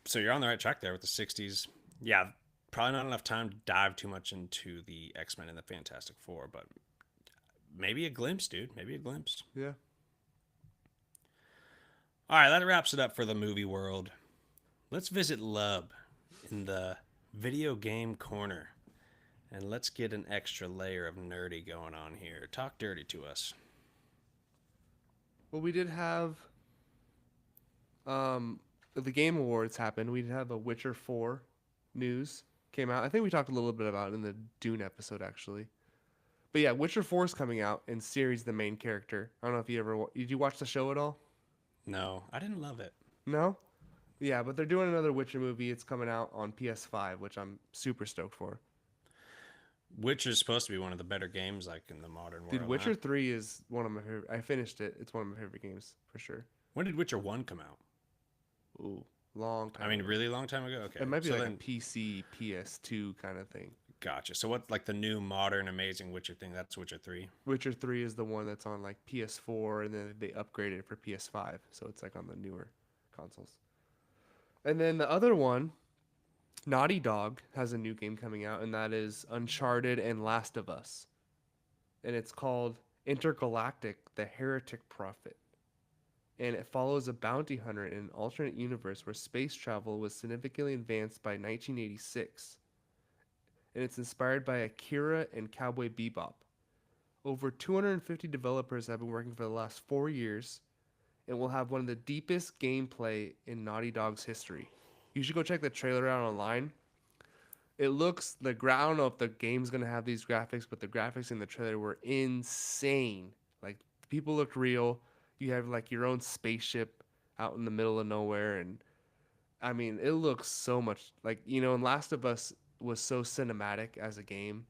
S1: So you're on the right track there with the '60s. Yeah, probably not enough time to dive too much into the X-Men and the Fantastic Four, but maybe a glimpse, dude. Maybe a glimpse.
S2: Yeah.
S1: All right, that wraps it up for the movie world. Let's visit Lub in the video game corner. And let's get an extra layer of nerdy going on here. Talk dirty to us.
S2: Well, we did have the Game Awards happened. We did have a Witcher 4 news came out. I think we talked a little bit about it in the Dune episode actually. But yeah, Witcher 4 is coming out, and Ciri's the main character. I don't know if you did you watch the show at all?
S1: No, I didn't love it.
S2: No? Yeah, but they're doing another Witcher movie. It's coming out on PS5, which I'm super stoked for.
S1: Witcher's supposed to be one of the better games in the modern
S2: Dude,
S1: world, huh?
S2: Witcher 3 is one of my favorite. I finished it. It's one of my favorite games for sure.
S1: When did Witcher 1 come out?
S2: Ooh. long
S1: I
S2: time
S1: mean,
S2: ago.
S1: really long time ago.
S2: It
S1: Okay,
S2: might be
S1: so
S2: like a
S1: then
S2: PC, PS2 kind of thing.
S1: gotcha. So what like the new modern amazing Witcher thing? That's Witcher 3.
S2: Witcher 3 is the one that's on like PS4 and then they upgraded it for PS5. So it's like on the newer consoles. And then the other one, Naughty Dog has a new game coming out, and that is Uncharted and Last of Us. And it's called Intergalactic: The Heretic Prophet. And it follows a bounty hunter in an alternate universe where space travel was significantly advanced by 1986. And it's inspired by Akira and Cowboy Bebop. Over 250 developers have been working for the last 4 years and will have one of the deepest gameplay in Naughty Dog's history. You should go check the trailer out online. It looks I don't know if the game's gonna have these graphics, but the graphics in the trailer were insane. Like people look real. You have like your own spaceship out in the middle of nowhere, and I mean it looks so much like and Last of Us was so cinematic as a game.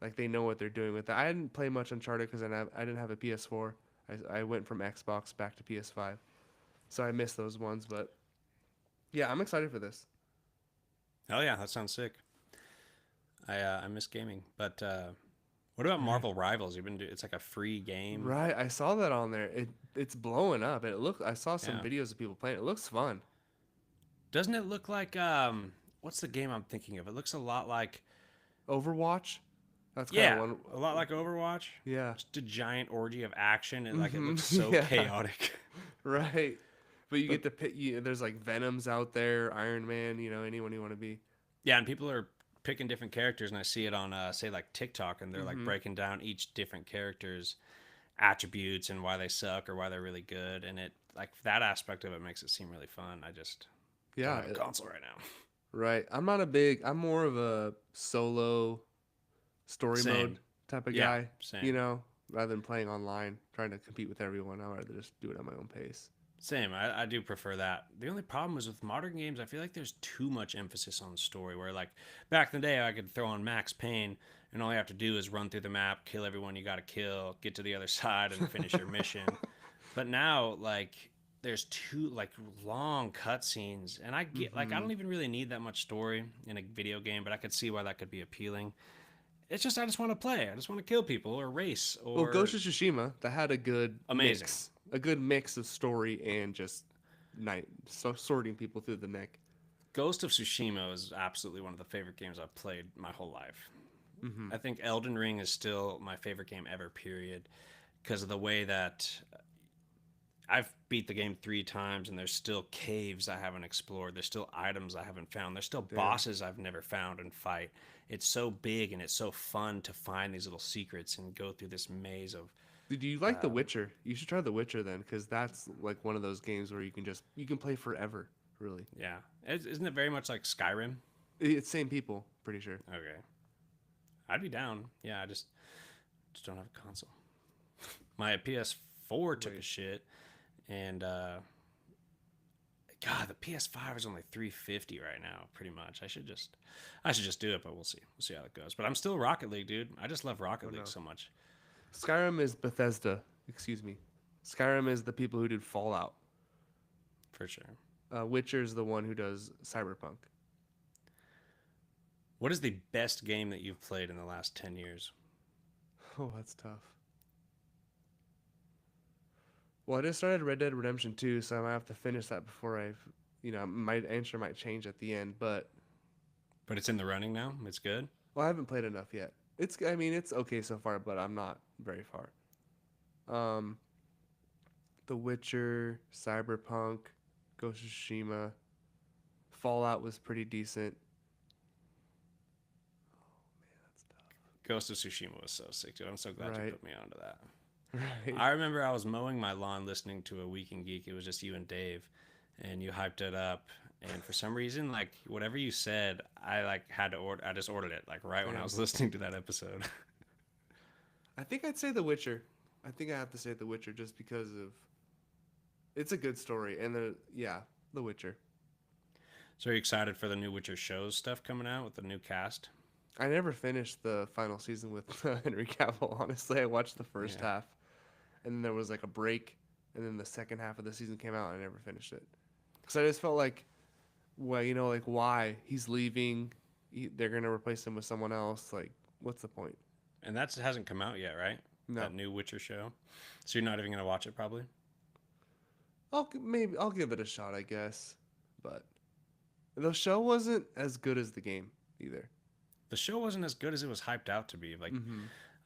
S2: Like they know what they're doing with it. I didn't play much Uncharted because I didn't have a PS4. I went from Xbox back to PS5, so I missed those ones. But yeah, I'm excited for this.
S1: Oh yeah, that sounds sick. I miss gaming, but what about
S2: Right.
S1: Marvel Rivals? It's like a free game.
S2: Right, I saw that on there. It's blowing up. I saw some
S1: Yeah.
S2: videos of people playing. It looks fun.
S1: Doesn't it look like what's the game I'm thinking of? It looks a lot like
S2: Overwatch. That's kind of
S1: yeah,
S2: one.
S1: a lot like Overwatch.
S2: Yeah.
S1: Just a giant orgy of action and like it
S2: Hmm.
S1: looks so
S2: Yeah.
S1: chaotic.
S2: Right. But you
S1: But
S2: get to pick. There's like Venoms out there, Iron Man. Anyone you want to be.
S1: yeah, and people are picking different characters and I see it on say like TikTok and they're like
S2: Hmm.
S1: breaking down each different character's attributes and why they suck or why they're really good and it like that aspect of it makes it seem really fun. I just don't
S2: Yeah.
S1: have a console right now.
S2: Right. I'm more of a solo story mode
S1: Same.
S2: type of
S1: Yeah,
S2: guy.
S1: same.
S2: Rather than playing online, trying to compete with everyone. I'd rather just do it at my own pace.
S1: Same. I do prefer that. The only problem is with modern games, I feel like there's too much emphasis on the story. Where, like, back in the day, I could throw on Max Payne, and all you have to do is run through the map, kill everyone you got to kill, get to the other side, and finish your mission. But now, like, there's too, like, long cutscenes. And I get, like, I
S2: Hmm.
S1: don't even really need that much story in a video game, but I could see why that could be appealing. It's just, I just want to play. I just want to kill people or race
S2: Well, Ghost
S1: or
S2: of Tsushima that had
S1: amazing.
S2: a good mix of story and just sorting people through the neck.
S1: Ghost of Tsushima is absolutely one of the favorite games I've played my whole life.
S2: Hmm.
S1: I think Elden Ring is still my favorite game ever, period, because of the way that I've beat the game 3 times and there's still caves I haven't explored. There's still items I haven't found. There's still
S2: Damn.
S1: bosses I've never found and fight. It's so big and it's so fun to find these little secrets and go through this maze of.
S2: Did you like The
S1: Um,
S2: Witcher? You should try The Witcher then, because that's like one of those games where you can play forever. Really,
S1: yeah, isn't it very much like Skyrim?
S2: it's same people, pretty sure.
S1: Okay, I'd be down. Yeah, I just don't have a console. My PS4 took a
S2: Wait,
S1: shit, and God, the PS5 is only 350 right now, pretty much. I should just do it, but we'll see. We'll see how it goes. But I'm still Rocket League, dude. I just love
S2: oh
S1: Rocket League
S2: no,
S1: so much.
S2: Skyrim is Bethesda. Excuse me. Skyrim is the people who did Fallout.
S1: For sure.
S2: Witcher is the one who does Cyberpunk.
S1: What is the best game that you've played in the last 10 years?
S2: Oh, that's tough. Well, I just started Red Dead Redemption 2, so I might have to finish that before my answer might change at the end. But
S1: But it's in the running now. It's good.
S2: well, I haven't played enough yet. I mean, it's okay so far, but I'm not very far. Um, The Witcher, Cyberpunk, Ghost of Tsushima, Fallout was pretty decent. That's
S1: Ghost of Tsushima was so sick, dude. I'm so
S2: tough.
S1: glad you
S2: Right,
S1: put me onto that.
S2: right.
S1: I remember I was mowing my lawn listening to a Week in Geek. It was just you and Dave, and you hyped it up. And for some reason, like whatever you said, I like had to order. I just ordered it like right when I
S2: Damn.
S1: was listening to that episode.
S2: I think I'd say The Witcher. I think I have to say The Witcher just because of it's a good story, and The Witcher.
S1: So are you excited for the new Witcher shows stuff coming out with the new cast?
S2: I never finished the final season with Henry Cavill. Honestly, I watched the first
S1: Yeah.
S2: half, and then there was like a break, and then the second half of the season came out, and I never finished it because I just felt like well, like why he's leaving, they're gonna replace him with someone else. Like, what's the point?
S1: And that hasn't come out yet, right?
S2: No,
S1: That new Witcher show. So you're not even gonna watch it, probably.
S2: maybe I'll give it a shot, I guess. But the show wasn't as good as the game either.
S1: The show wasn't as good as it was hyped out to be. Like,
S2: Mm-hmm.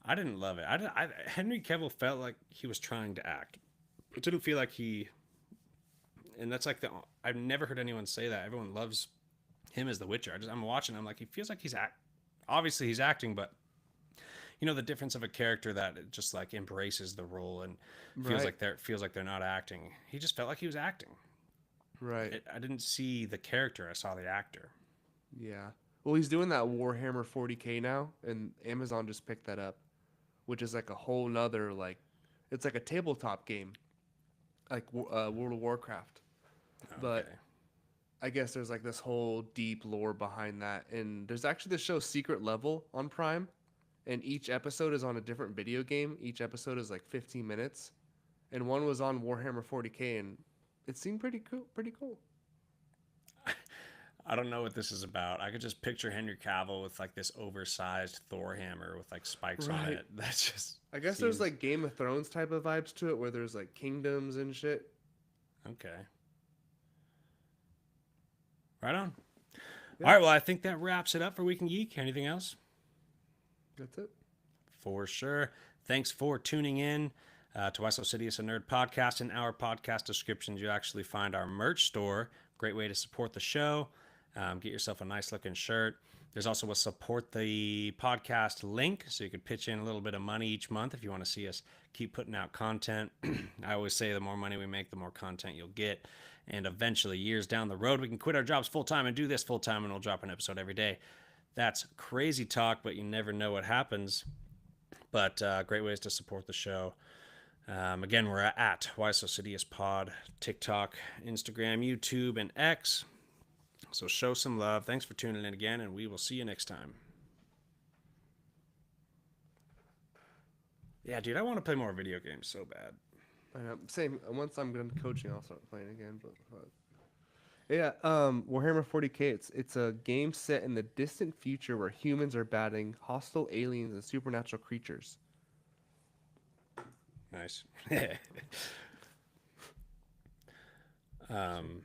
S1: I didn't love it. Henry Cavill felt like he was trying to act. It didn't feel like he. And that's like the. I've never heard anyone say that. Everyone loves him as the Witcher. I'm watching. I'm like, he feels like he's act. Obviously, he's acting, but the difference of a character that just like embraces the role and
S2: Right,
S1: feels like they're not acting. He just felt like he was acting.
S2: right,
S1: I didn't see the character. I saw the actor.
S2: yeah. Well, he's doing that Warhammer 40K now, and Amazon just picked that up, which is like a whole nother like, it's like a tabletop game, like World of Warcraft. But
S1: Okay.
S2: I guess there's like this whole deep lore behind that, and there's actually the show Secret Level on Prime, and each episode is on a different video game. Each episode is like 15 minutes, and one was on Warhammer 40K, and it seemed pretty cool. Pretty cool.
S1: I don't know what this is about. I could just picture Henry Cavill with like this oversized Thor hammer with like spikes on
S2: Right.
S1: it. That just
S2: I guess there's
S1: seems
S2: like Game of Thrones type of vibes to it, where there's like kingdoms and shit.
S1: okay. Right on. All
S2: Yeah,
S1: right. Well, I think that wraps it up for Week in Geek. Anything else?
S2: that's it.
S1: For sure. Thanks for tuning in to Why So Serious a Nerd podcast. In our podcast descriptions, you'll actually find our merch store. Great way to support the show. Get yourself a nice looking shirt. There's also a support the podcast link, so you could pitch in a little bit of money each month if you want to see us keep putting out content. I always say the more money we make, the more content you'll get. And eventually, years down the road, we can quit our jobs full time and do this full time, and we'll drop an episode every day. That's crazy talk, but you never know what happens. But great ways to support the show. Again, we're at Why So Serious Pod, TikTok, Instagram, YouTube, and X. So show some love. Thanks for tuning in again, and we will see you next time. Yeah, dude, I want to play more video games so bad.
S2: I know. Same. Once I'm done coaching, I'll start playing again. But yeah, Warhammer 40K. It's a game set in the distant future where humans are battling hostile aliens and supernatural creatures.
S1: Nice. um,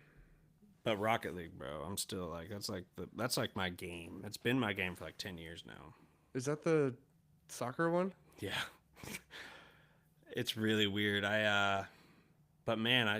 S1: but Rocket League, bro, I'm still like that's like my game. It's been my game for like 10 years now.
S2: Is that the soccer one?
S1: Yeah. It's really weird. But man, I